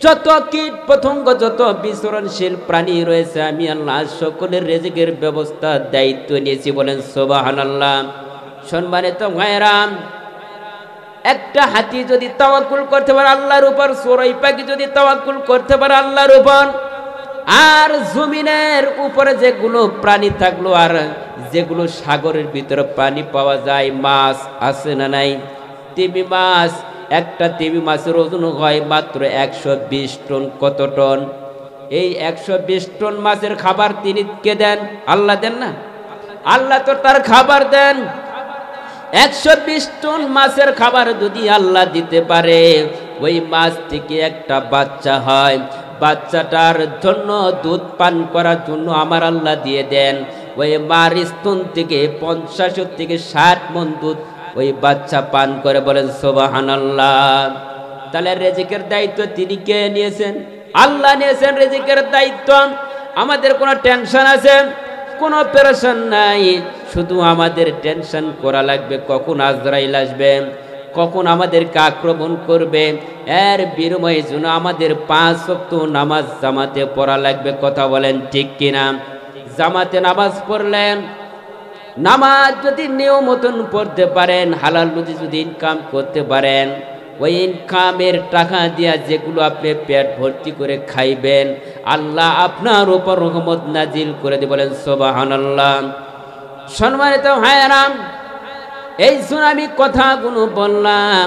যত কীট পতঙ্গ, যত বিচরণশীল প্রাণী রয়েছে, আমি আল্লাহ সকলের রিজিকের ব্যবস্থা দায়িত্ব নিয়েছি। বলেন সুবহানাল্লাহ। সম্মানিত ভাইরাম, একটা হাতি যদি তাওয়াক্কুল করতে পারে আল্লাহর উপর, চড়ুই পাখি যদি তাওয়াক্কুল করতে পারে আল্লাহর উপর, আর জমিনের উপরে যেগুলো প্রাণী থাকলো, আর যেগুলো সাগরের ভিতরে পানি পাওয়া যায়, মাছ আছে না নাই? তিমি মাছ, একটা তিমি মাছের ওজন হয় মাত্র 120 টন। কত টন? এই 120 টন মাছের খাবার তিনি কে দেন? আল্লাহ দেন না? আল্লাহ তো তার খাবার দেন। 120 টন মাছের খাবার যদি আল্লাহ দিতে পারে, ওই মাছ থেকে একটা বাচ্চা হয়, বাচ্চাটার জন্য দুধ পান করার জন্য আমার আল্লাহ দিয়ে দেন। ওই মার স্তন থেকে 50 থেকে 60 মণ দুধ ওই বাচ্চা পান করে। বলেন সুবহানাল্লাহ। তাহলে রিজিকের দায়িত্ব তিনি কে নিয়েছেন? আল্লাহ নিয়েছেন রিজিকের দায়িত্ব। আমাদের কোনো টেনশন আছে? কোনো পেরেশান নাই। শুধু আমাদের টেনশন করা লাগবে কখন আজরাইল আসবে, কখন আমাদেরকে আক্রমণ করবে। এর বিনিময়ে জন্য আমাদের 5 ওয়াক্ত নামাজ জামাতে পড়া লাগবে। কথা বলেন ঠিক কিনা? জামাতে নামাজ পড়লেন, নামাজ যদি নিয়ম মতন পড়তে পারেন, হালাল রুজি যদি ইনকাম করতে পারেন, ওই ইনকামের টাকা দিয়া যেগুলো আপনি পেট ভর্তি করে খাইবেন, আল্লাহ আপনার উপর রহমত নাজিল করে দিয়ে। বলেন সুবহানাল্লাহ। সম্মানিত ভাইরাম, এই জন্য আমি কথাগুলো বললাম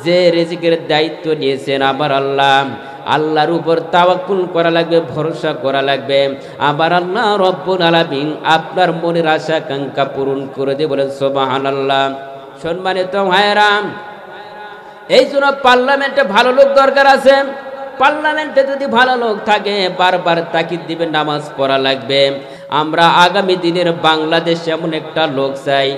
যে রিজিকের দায়িত্ব নিয়েছেন আবার আল্লাহ, আল্লাহর উপর তাওয়াক্কুল করা লাগবে, ভরসা করা লাগবে। আবার আল্লাহ রব্বুল আলামিন আপনার মনের আশা আকাঙ্ক্ষা পূরণ করে দিয়ে। বলেন সুবহানাল্লাহ। সম্মানিত ভাইরাম, এই জন্য পার্লামেন্টে ভালো লোক দরকার আছে। পার্লামেন্টে যদি ভালো লোক থাকে, বারবার তাকিদ দিবে নামাজ পড়া লাগবে। আমরা আগামী দিনের বাংলাদেশ এমন একটা লোক চাই,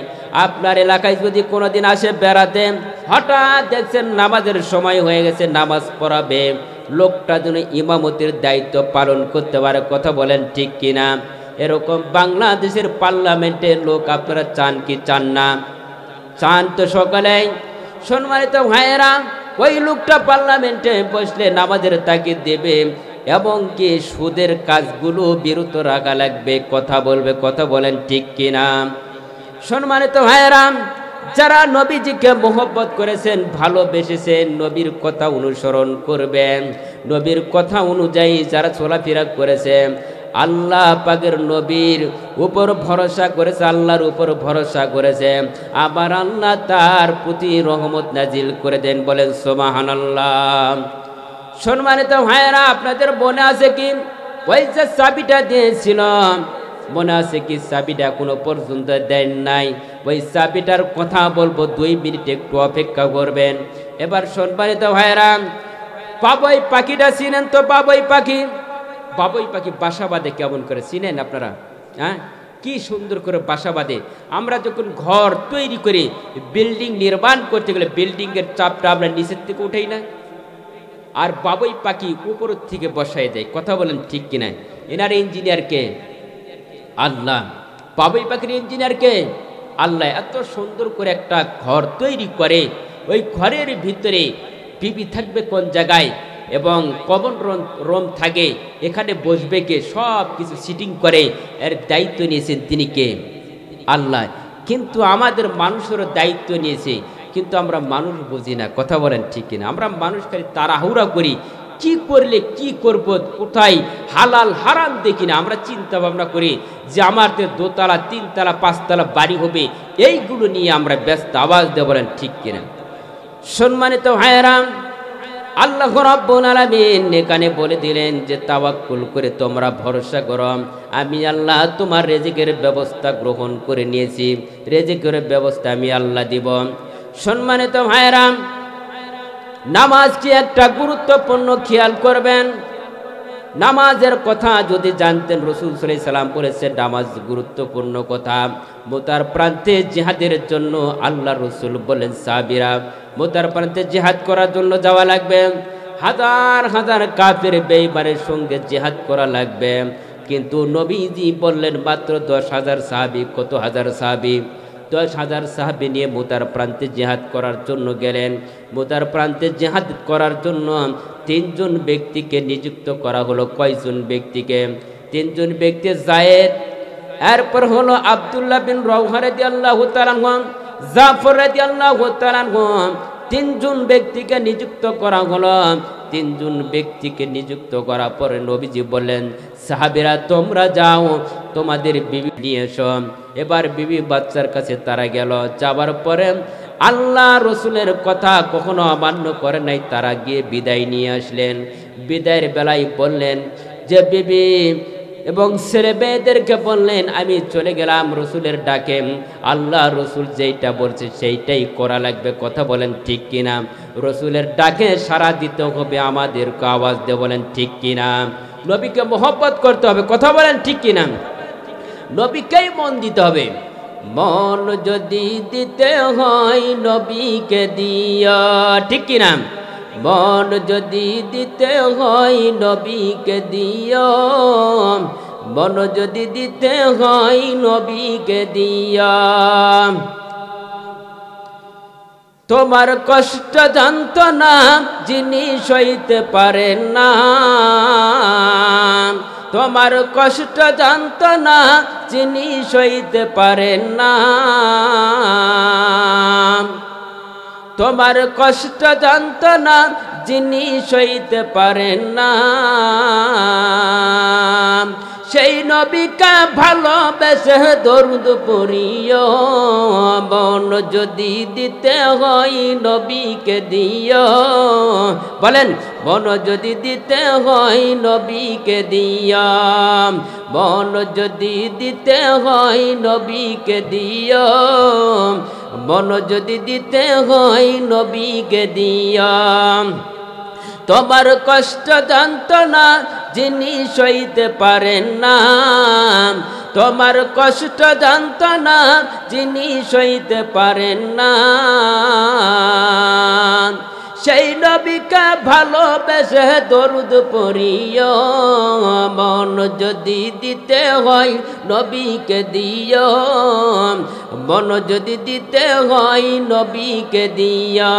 আপনার এলাকায় যদি কোনোদিন আসে বেড়াতে, হঠাৎ দেখছেন নামাজের সময় হয়ে গেছে, নামাজ পড়াবে, লোকটা যেন ইমামতির দায়িত্ব পালন করতে পারে। কথা বলেন ঠিক কিনা? এরকম বাংলাদেশের পার্লামেন্টের লোক আপনারা চান কি চান না? চান তো সকলেই। সম্মানিত ভাইয়েরা, ওই লোকটা পার্লামেন্টে বসলে নামাজের তাকিদ দেবে এবং কি সুদের কাজগুলো বিরত রাখা লাগবে, কথা বলবে। কথা বলেন ঠিক কিনা? সম্মানিত ভাইয়েরা, যারা নবীজিকে মোহব্বত করেছেন, ভালোবেসেছেন, নবীর কথা অনুসরণ করবেন, নবীর কথা অনুযায়ী যারা চলাফেরা করেছে, আল্লাহ পাকের নবীর উপর ভরসা করেছে, আল্লাহর উপর ভরসা করেছে, আবার আল্লাহ তার প্রতি রহমত নাজিল করে দেন। বলেন সুবহানাল্লাহ। সম্মানিত ভাইয়েরা, আপনাদের মনে আছে কি ওই যে চাবিটা দিয়েছিল, মনে আছে কি? চাবিটা এখনো পর্যন্ত দেন নাই। ওই চাবিটার কথা বলবো, 2 মিনিট একটু অপেক্ষা করবেন। এবার সম্মানিত ভাইয়েরা, বাবুই পাখিটা চিনেন তো? বাবুই পাখি, বাবুই পাখি বাসা বাঁধে কেমন করে চিনেন আপনারা? হ্যাঁ, কি সুন্দর করে বাসা বাঁধে। আমরা যখন ঘর তৈরি করি, বিল্ডিং নির্মাণ করতে গেলে বিল্ডিংয়ের চাপটা আমরা নিচের থেকে উঠাই না, আর বাবুই পাখি উপর থেকে বসায় দেয়। কথা বলেন ঠিক কিনা? এনার ইঞ্জিনিয়ার কে? আল্লাহ। বাবুই পাখির ইঞ্জিনিয়ার কে? আল্লাহ। এত সুন্দর করে একটা ঘর তৈরি করে, ওই ঘরের ভিতরে বিবি থাকবে কোন জায়গায় এবং কমন রুম থাকে, এখানে বসবে কে, সব কিছু সিটিং করে, এর দায়িত্ব নিয়েছেন তিনি কে? আল্লাহ। কিন্তু আমাদের মানুষেরও দায়িত্ব নিয়েছে, কিন্তু আমরা মানুষ বুঝি না। কথা বলেন ঠিক কিনা? আমরা মানুষ খালি তাড়াহুড়া করি, কি করলে কি করব, কোথায় হালাল হারাম দেখি না। আমরা চিন্তা ভাবনা করি যে আমাদের 2 তলা 3 তলা 5 তলা বাড়ি হবে, এইগুলো নিয়ে আমরা ব্যস্ত। আওয়াজ দিয়ে বলেন ঠিক কিনা? সম্মানিত ভাইয়েরা, আল্লাহ রাব্বুল আলামিন এখানে বলে দিলেন যে তাওয়াক্কুল করে তোমরা ভরসা করো, আমি আল্লাহ তোমার রিজিকের ব্যবস্থা গ্রহণ করে নিয়েছি, রিজিকের ব্যবস্থা আমি আল্লাহ দিব। সম্মানিত ভাইয়েরা, নামাজটি একটা গুরুত্বপূর্ণ, খেয়াল করবেন। নামাজের কথা যদি জানতেন, রাসূল সাল্লাল্লাহু আলাইহি সাল্লাম বলেছেন নামাজ গুরুত্বপূর্ণ কথা। মুতার প্রান্তে জিহাদের জন্য আল্লাহ রাসূল বলেন সাহাবীরা মুতার প্রান্তে জিহাদ করার জন্য যাওয়া লাগবে, হাজার হাজার কাফের বেঈমানের সঙ্গে জিহাদ করা লাগবে। কিন্তু নবীজি বললেন মাত্র 10,000 সাহাবী। কত হাজার সাহাবী? 10,000 সাহাবী নিয়ে মুতার প্রান্তে জিহাদ করার জন্য গেলেন। মুতার প্রান্তে জিহাদ করার জন্য 3 জন ব্যক্তিকে নিযুক্ত করা হলো। কয়জন ব্যক্তিকে? 3 জন ব্যক্তি। যায়েদ, এরপর হলো আব্দুল্লাহ বিন রাওহা রাদিয়াল্লাহু তাআলা আনহু, জাফর রাদিয়াল্লাহু তাআলা আনহু তিনজন ব্যক্তিকে নিযুক্ত করা হলো। তিনজন ব্যক্তিকে নিযুক্ত করার পরে নবীজি বললেন, সাহাবীরা তোমরা যাও, তোমাদের বিবি নিয়ে এসো। এবার বিবি বাচ্চার কাছে তারা গেল। যাবার পরে আল্লাহ রসুলের কথা কখনো অমান্য করে নাই, তারা গিয়ে বিদায় নিয়ে আসলেন। বিদায়ের বেলায় বললেন যে বিবি এবং ছেলে মেয়েদেরকে বললেন, আমি চলে গেলাম রসুলের ডাকে, আল্লাহ রসুল যেইটা বলছে সেইটাই করা লাগবে। কথা বলেন ঠিক কিনা? রসুলের ডাকে সাড়া দিতে হবে, আমাদেরকে আওয়াজ দিয়ে বলেন ঠিক কিনা? নবীকে মহব্বত করতে হবে। কথা বলেন ঠিক কিনা? নবীকেই মন দিতে হবে। মন যদি দিতে হয় নবীকে দিও, ঠিক কিনা? মন যদি দিতে হয় নবীকে দিও, মন যদি দিতে হয় নবীকে দিও। তোমার কষ্ট জানত না যিনি সইতে পারেন না, তোমার কষ্ট জানত না যিনি সইতে পারেন না, তোমার কষ্ট জানত না যিনি সইতে পারেন না, সেই নবীকে ভালোবেসে দরুদ পড়িও। মন যদি দিতে হয় নবীকে দিও, বলেন মন যদি দিতে হয় নবীকে দিও, মন যদি দিতে হয় নবীকে দিও, মন যদি দিতে হয় নবীকে দিও। তোমার কষ্ট জানত না যিনি সইতে পারেন না, তোমার কষ্ট জানত না যিনি সইতে পারেন না, সেই নবীকে ভালোবেসে দরুদ পড়িও। মন যদি দিতে হয় নবীকে দিও, মন যদি দিতে হয় নবীকে দিও,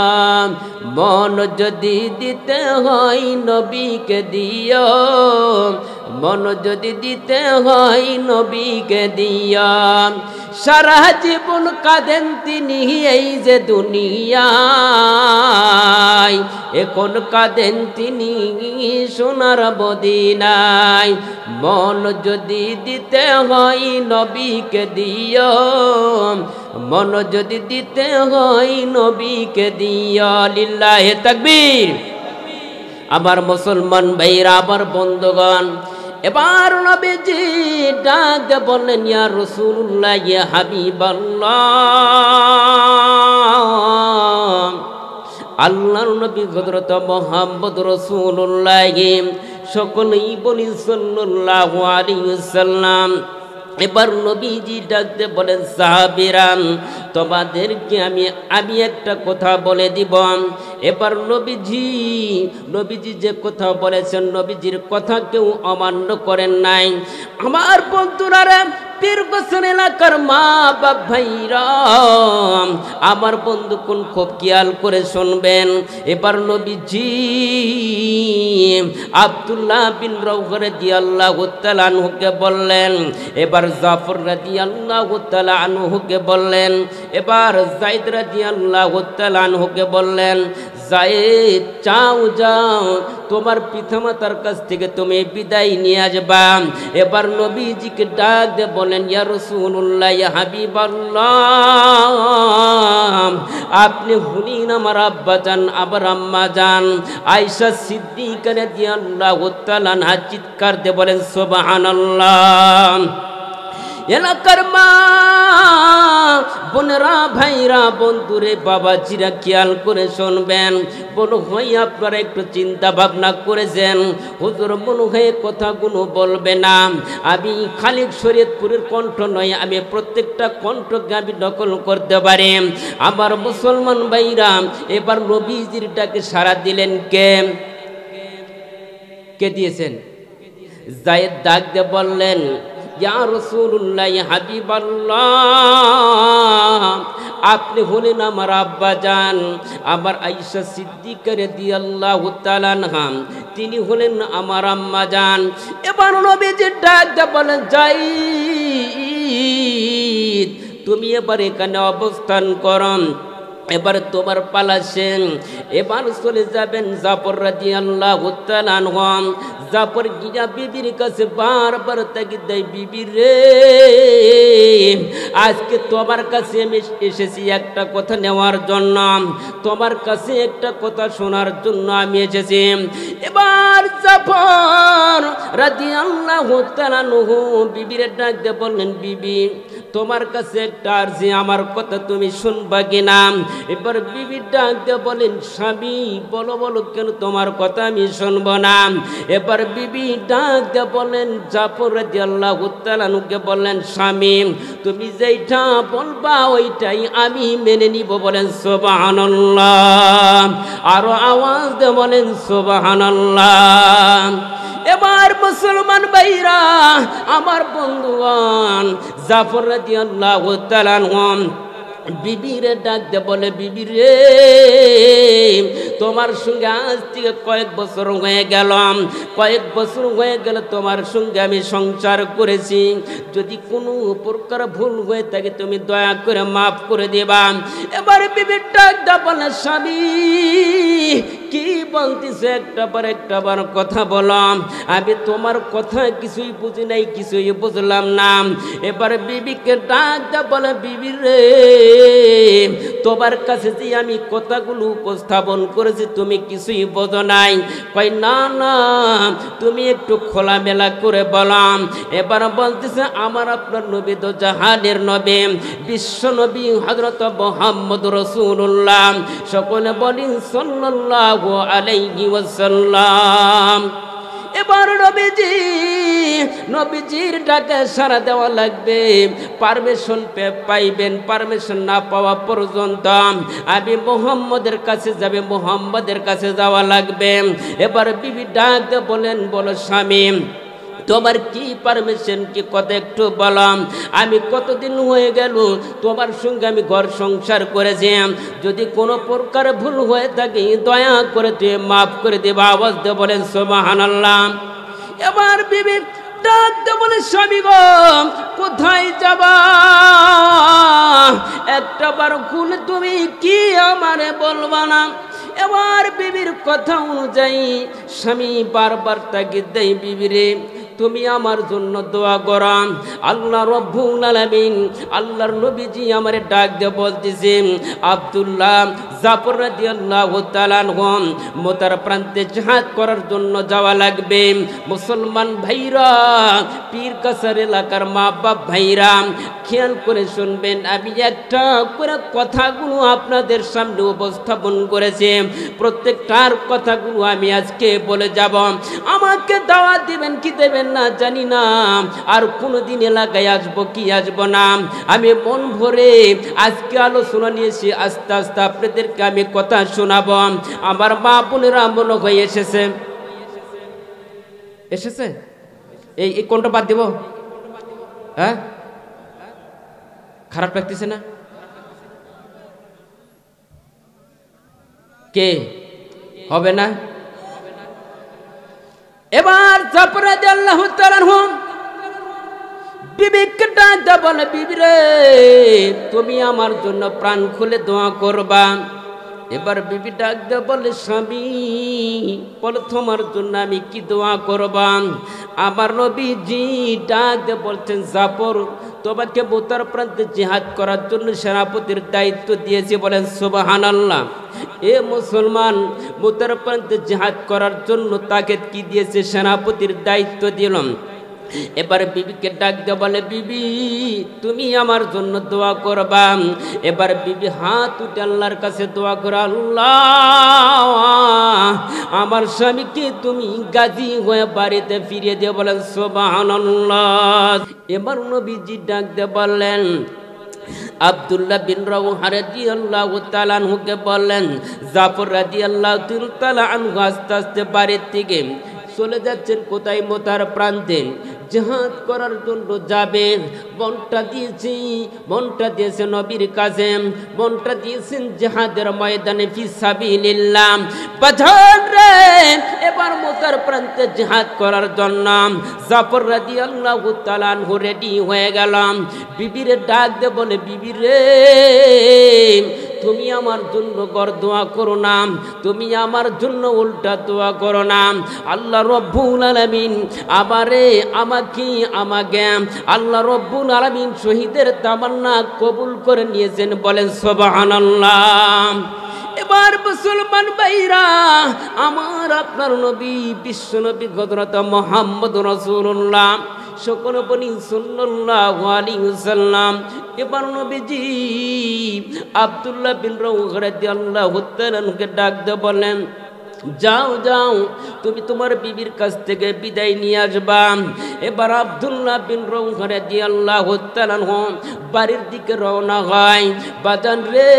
মন যদি দিতে হয় নবীকে দিও, মন যদি দিতে হয় নবীকে দিও। সারা জীবন কাঁদেন তিনি এই যে দুনিয়ায়, এখন কাঁদেন তিনি সোনার মদিনায়। মন যদি দিতে হয় নবীকে দিও, মন যদি দিতে হয় নবীকে দিও। লিল্লাহে তাকবীর। আমার মুসলমান ভাইরা, আমার বন্ধুগণ, এবার নবীজি ডাক দিয়ে বললেন, ইয়া রাসূলুল্লাহ, ইয়া হাবিবাল্লাহ, আল্লাহর নবী হযরত মুহাম্মদ রাসূলুল্লাহ, সকলেই বলি সাল্লাল্লাহু আলাইহি ওয়াসাল্লাম। এবার নবীজি ডাকতে বলেন, সাহাবীরা তোমাদেরকে আমি একটা কথা বলে দিব। এবার নবীজি যে কথা বলেছেন, নবীজির কথা কেউ অমান্য করেন নাই। আমার বন্ধুরা, পীরগোছন এলাকার মা বাপ ভাইরা, আমার বন্ধুগণ খুব খেয়াল করে শুনবেন। এবার নবীজি আব্দুল্লাহ বিন রাওহা রাদিয়াল্লাহু তাআলা আনহুকে বললেন, এবার জাফর রাদিয়াল্লাহু তাআলা আনহুকে বললেন, এবার যায়েদ রাদিয়াল্লাহু তাআলা আনহুকে বললেন, যায়েদ যাও তোমার পিতামাতার কাছ থেকে তুমি বিদায় নিয়ে আসবা। এবার নবীজিকে ডাক দিয়ে বলেন, ইয়া রাসূলুল্লাহ, ইয়া হাবিবাল্লাহ, আপনি হুনিন আমার আব্বা জান, আবার আম্মা জান আয়েশা সিদ্দিকা রাদিয়াল্লাহু তাআলা আনহা চিৎকার দিয়ে বলেন, সুবহানাল্লাহ। এলাকার মা বোনেরা, ভাইরা, বন্ধুরে, বাবাজিরা খেয়াল করে শুনবেন। মনে হয় আপনারা একটু চিন্তা ভাবনা করেছেন, হুজুর মনে হয় কথাগুলো বলবে না। আমি খালি শরীয়তপুরের কণ্ঠ নয়, আমি প্রত্যেকটা কণ্ঠকে আমি নকল করতে পারি। আমার মুসলমান ভাইরা, এবার নবীজির ডাকে সাড়া দিলেন কে দিয়েছেন? যায়েদ ডাক দিয়ে বললেন, ইয়া রাসূলুল্লাহ, ইয়া হাবিবাল্লাহ, আপনি হলেন আমার আব্বা জান, আমার আয়েশা সিদ্দিকা রাদিয়াল্লাহু তাআলা আনহা তিনি হলেন আমার আম্মা জান। এবার নবীজি ডাক দিয়ে বলেন, যায়েদ তুমি এবার এখানে অবস্থান করো। এবার তোমার পালা শেষ। এবার চলে যাবেন জাফর রাদিয়াল্লাহু তাআলা আনহু। জাফর গিয়া বিবির কাছে বারবার তাগিদ দেয়, বিবি রে, আজকে তোমার কাছে আমি এসেছি একটা কথা নেওয়ার জন্য, তোমার কাছে একটা কথা শোনার জন্য আমি এসেছি। এবার জাফর রাদিয়াল্লাহু তাআলা আনহু বিবির ডাক দিয়ে বললেন, বিবি তোমার কাছে একটা আরজি, আমার কথা তুমি শুনবা কিনা? এবার বিবি ডাক দিয়ে বলেন, স্বামী বলো বলো, কেন তোমার কথা আমি শুনবো না? এবার বিবি ডাক দিয়ে বলেন, জাফর রাদিয়াল্লাহু তাআলা আনহুকে বললেন, স্বামী তুমি যেইটা বলবা ওইটাই আমি মেনে নিব। বলেন সুবহানাল্লাহ, আরো আওয়াজ দিয়ে বলেন সুবহানাল্লাহ। এবার মুসলমান ভাইরা, আমার বন্ধুগণ, জাফর রাদিয়াল্লাহু তাআলা আনহু বিবিরে ডাক দে বলে, বিবি রে, তোমার সঙ্গে আজ থেকে কয়েক বছর হয়ে গেল, কয়েক বছর হয়ে গেল তোমার সঙ্গে আমি সংসার করেছি। যদি কোনো প্রকার ভুল হয়ে থাকে তুমি দয়া করে মাফ করে দেবা। এবার বিবির ডাক দে বলে, স্বামী কি বলতেছে একটা বার কথা বললাম, আমি তোমার কথা কিছুই বুঝি নাই, কিছুই বুঝলাম না। এবার বিবিকে ডাক দে বলে, বিবি রে, তোমার কাছে যে আমি কথাগুলো উপস্থাপন করেছি তুমি কিছুই বোঝো নাই। কই না না, তুমি একটু খোলামেলা করে বলাম। এবার বলতেছে, আমার আপনার নবী তো জাহানের নবী, বিশ্ব নবী হযরত মুহাম্মদ রাসূলুল্লাহ, সকলে বলেন সাল্লাল্লাহু আলাইহি ওয়াসাল্লাম। এবার নবীজির ডাকে সাড়া দেওয়া লাগবে, পারমিশন পাইবেন। পারমিশন না পাওয়া পর্যন্ত আমি মুহাম্মদের কাছে যাবে, মুহাম্মদের কাছে যাওয়া লাগবে। এবার বিবি ডাক দিয়ে বলেন, বলো স্বামী তোমার কি পারমিশন, কি কথা একটু বললাম। আমি কতদিন হয়ে গেল তোমার সঙ্গে আমি ঘর সংসার করেছি, যদি কোনো প্রকার ভুল হয়ে থাকে দয়া করে তুই মাফ করে দেবা। আওয়াজ দিয়ে বলেন সুবহানাল্লাহ। এবার বিবি ডাক দিয়ে বলে, স্বামী গো কোথায় যাবা? একটা বার খুলে তুমি কি আমারে বলবা না? এবার বিবির কথা অনুযায়ী স্বামী বারবার তাগিদ দেয়, বিবি রে তুমি আমার জন্য দোয়া করো। আল্লাহ রাব্বুল আলামিন, আল্লাহর নবীজি আমারে ডাক দিয়ে বলতেছে, আব্দুল্লাহ জাফর রাদিয়াল্লাহু তাআলা আনহু মতার প্রান্তে জিহাদ করার জন্য যাওয়া লাগবে। মুসলমান ভাইরা, পীর কাছার এলাকার মা বাপ ভাইরা, খেয়াল করে শুনবেন, আমি একটা করে কথাগুলো আপনাদের সামনে উপস্থাপন করেছি, প্রত্যেকটার কথাগুলো আমি আজকে বলে যাব। আমাকে দাওয়াত দিবেন কি দেবেন না জানি না, আর কোনোদিন এলাকায় আসবো কি আসবো না, আমি মন ভরে আজকে আলোচনা নিয়েছি। আস্তে আস্তে আপনাদেরকে আমি কথা শোনাবো। আমার মা বোনেরা মনে হয়ে এসেছে এই কোনটা বাদ দিব? হ্যাঁ, খারাপ লাগতেছে না? কে হবে না? এবার জাফর রাদিয়াল্লাহু তাআলা আনহু বিবিকে ডাক দিয়ে বলে, বিবি রে তুমি আমার জন্য প্রাণ খুলে দোয়া করবা। এবার বিবি ডাক দিয়ে বলে, স্বামী বলো তোমার জন্য আমি কি দোয়া করবা? আমার নবীজি ডাক দিয়ে বলছেন, জাফর তোমাকে মুতার প্রান্তে জিহাদ করার জন্য সেনাপতির দায়িত্ব দিয়েছি। বলেন সুবহানাল্লাহ। এ মুসলমান, মুতার প্রান্তে জিহাদ করার জন্য তাকে কি দিয়েছে? সেনাপতির দায়িত্ব দিলাম। এবার বিবিকে ডাক দিয়ে বলে, বিবি তুমি আমার জন্য দোয়া করবা। এবার বিবি হাত উঠে আল্লাহর কাছে দোয়া করে, আল্লাহ আমার স্বামীকে তুমি গাজী হয়ে বাড়িতে ফিরিয়ে দিয়ে। বলেন সুবহানাল্লাহ। এবার নবীজি ডাক দিয়ে বললেন, আব্দুল্লাহ বিন রাওহা রাদিয়াল্লাহু তাআলা আনহুকে বললেন, জাফর রাদিয়াল্লাহু তাআলা আনহু আস্তে আস্তে বাড়ির থেকে চলে যাচ্ছেন কোথায়? মুতার প্রান্তে। জিহাদ করার জন্য যাবে, মনটা দিয়েছে নবীর কাছে, মনটা দিয়েছেন জিহাদের ময়দানে ফিসাবিলিল্লাহ। বাজার রে এবার মক্কার প্রান্তে জিহাদ করার জন্য জাফর রাদিয়াল্লাহু তাআলা আনহু রেডি হয়ে গেলাম। বিবিরে ডাক দে বলে, বিবি রে তুমি আমার জন্য গড় দোয়া করো না, তুমি আমার জন্য উল্টা দোয়া করো না। আল্লাহ রব্বুল আলামিন আমাকে আল্লাহ রব্বুল আলামিন শহীদের তামান্না কবুল করে নিয়েছেন, বলেন সুবহানাল্লাহ। এবার মুসলমান ভাইরা, আমার আপনার নবী বিশ্ব নবী হযরত মুহাম্মদ রাসূলুল্লাহ সকল বনি সাল্লাল্লাহু আলাইহি ওয়াসাল্লাম এবার নবীজি আব্দুল্লাহ বিন রাওহা রাদিয়াল্লাহু তাআলাকে ডাক দিয়ে বলেন, যাও যাও তুমি তোমার বিবির কাছ থেকে বিদায় নিয়ে আসবা। এবার আব্দুল্লাহ বিন রাওহা রাদিয়াল্লাহু তাআলা বাড়ির দিকে রওনা হয়। বাজান রে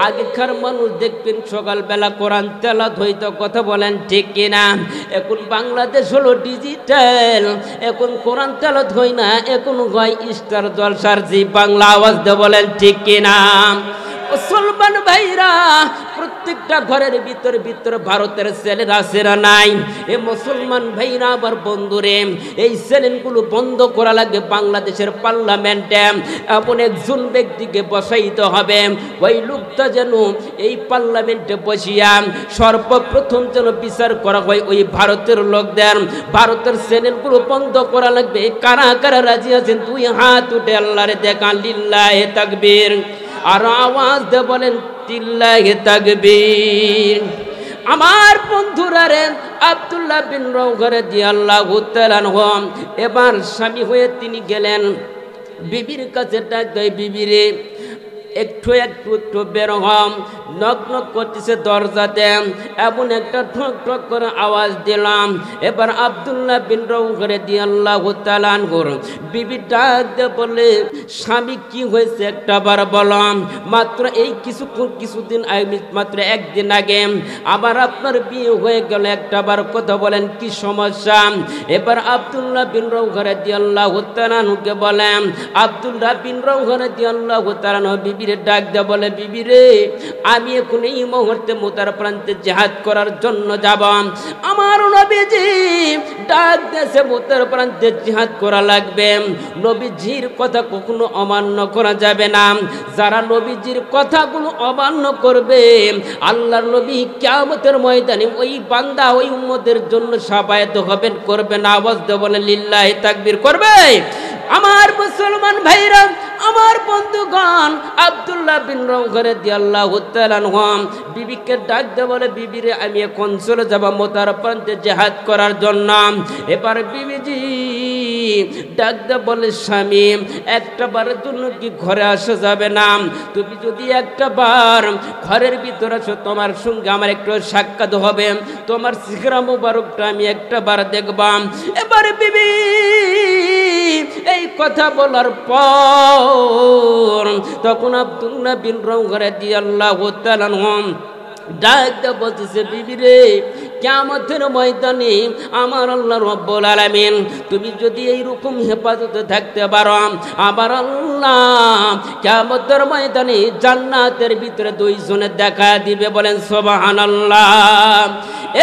আগেকার মানুষ দেখবেন সকালবেলা কোরআন তেলাওয়াত হইতো, কথা বলেন ঠিক কিনা? এখন বাংলাদেশ হলো ডিজিটাল, এখন কোরআন তেলাওয়াত হয় না, এখন হয় স্টার জলসার জি বাংলা। আওয়াজ দিয়ে বলেন ঠিক কিনা? মুসলমান ভাইরা, প্রত্যেকটা ঘরের ভিতরে ভারতের চ্যানেল আছে না নাই? এ মুসলমান ভাইরা আবার বন্ধুরে, এই চ্যানেলগুলো বন্ধ করা লাগে। বাংলাদেশের পার্লামেন্টে এমন একজন ব্যক্তিকে বসাইতে হবে, ওই লোকটা যেন এই পার্লামেন্টে বসিয়া সর্বপ্রথম যেন বিচার করা হয় ওই ভারতের লোকদের। ভারতের চ্যানেলগুলো বন্ধ করা লাগবে। কারা কারা রাজি আছেন? দুই হাত উঠে আল্লাহরে দেখান, লিল্লাহি তাকবীর। আর আওয়াজ দিয়ে বলেন লিল্লাহি তাকবীর। আমার বন্ধুরা রে, আব্দুল্লাহ বিন রাওহা রাদিয়াল্লাহু তাআলা এবার স্বামী হয়ে তিনি গেলেন বিবির কাছে। ডাক দেয়, বিবি রে একটু বের হম। নক নক করতেছে দরজাতে, এমন একটা ঠক ঠক করে আওয়াজ দিলাম। এবার আব্দুল্লাহ বিন রাওহা রাদিয়াল্লাহু তাআলা আনহুর বিবি ডাক দিয়ে বলে, স্বামী কি হয়েছে একটা বার বললাম। মাত্র এই কিছুদিন মাত্র একদিন আগে আবার আপনার বিয়ে হয়ে গেল, একটা বার কথা বলেন কি সমস্যা? এবার আব্দুল্লাহ বিন রাওহা রাদিয়াল্লাহু তাআলা আনহুকে বলেন, আব্দুল্লাহ বিন রাওহা রাদিয়াল্লাহু তাআলা আনহু বিবির ডাক দিয়ে বলে, বিবি রে আমি এখন এই মুহূর্তে মুতার প্রান্তে জিহাদ করার জন্য যাব। আমার নবীজি ডাক দিয়েছে মুতার প্রান্তে জিহাদ করা লাগবে। নবীজির কথা কখনো অমান্য করা যাবে না। যারা নবীজির কথাগুলো অমান্য করবে, আল্লাহর নবী কিয়ামতের ময়দানে ওই বান্দা ওই উম্মতের জন্য শাফায়াত হবেন, করবেন। আওয়াজ দিয়ে বলেন লিল্লাহি তাকবীর করবে। আমার মুসলমান ভাইরা, আমার বন্ধুগণ, আব্দুল্লাহ বিন রাওহা রাদিয়াল্লাহু তাআলা আনহু বিবিকে ডাক দিয়ে বলে, বিবি রে আমি এখন চলে যাব মুতার প্রান্তে জিহাদ করার জন্য। এবার বিবিজি ডাক দিয়ে বলে, স্বামী একটা বারের জন্য কি ঘরে আসা যাবে না? তুমি যদি একটা বার ঘরের ভিতরে আসো, তোমার সঙ্গে আমার একটু সাক্ষাৎ হবে, তোমার চেহারা মুবারকটা আমি একটা বার দেখবাম। এবার বিবি এই কথা বলার পর তখন আব্দুল্লাহ বিন রাওহা রাদিয়াল্লাহু তাআলা ডাক দিয়ে বলতেছে, বিবি রে কিয়ামতের ময়দানে আমার আল্লাহ রব্বুল আলামিন তুমি যদি এইরকম হেফাজতে থাকতে পারো, আমার আল্লাহ কিয়ামতের ময়দানে জান্নাতের ভিতরে দুইজনের দেখা দিবে, বলেন সুবহানাল্লাহ।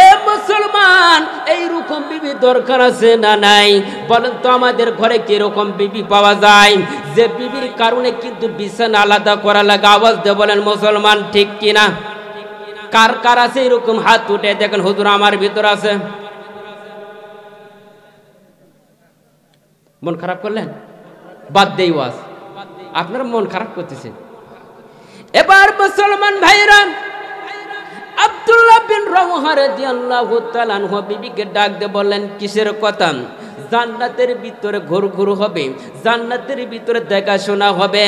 এ মুসলমান, এইরকম বিবি দরকার আছে না নাই? বলেন তো আমাদের ঘরে কিরকম বিবি পাওয়া যায়, যে বিবির কারণে কিন্তু বিছানা আলাদা করা লাগে? আওয়াজ দিয়ে বলেন মুসলমান ঠিক কিনা? কার কার আছে এরকম? হাত উঠে দেখেন। হুজুর আমার ভিতর আছে। মন খারাপ করলেন? বাদ দেই ওয়াজ, আপনার মন খারাপ করতেছে। এবার মুসলমান ভাইরা, আব্দুল্লাহ বিন রাওহা রাদিয়াল্লাহু তাআলা আনহু বিবিকে ডাক দিয়ে বললেন, কিসের কথা? জান্নাতের ভিতরে ঘুরঘুর হবে, জান্নাতের ভিতরে দেখাশোনা হবে।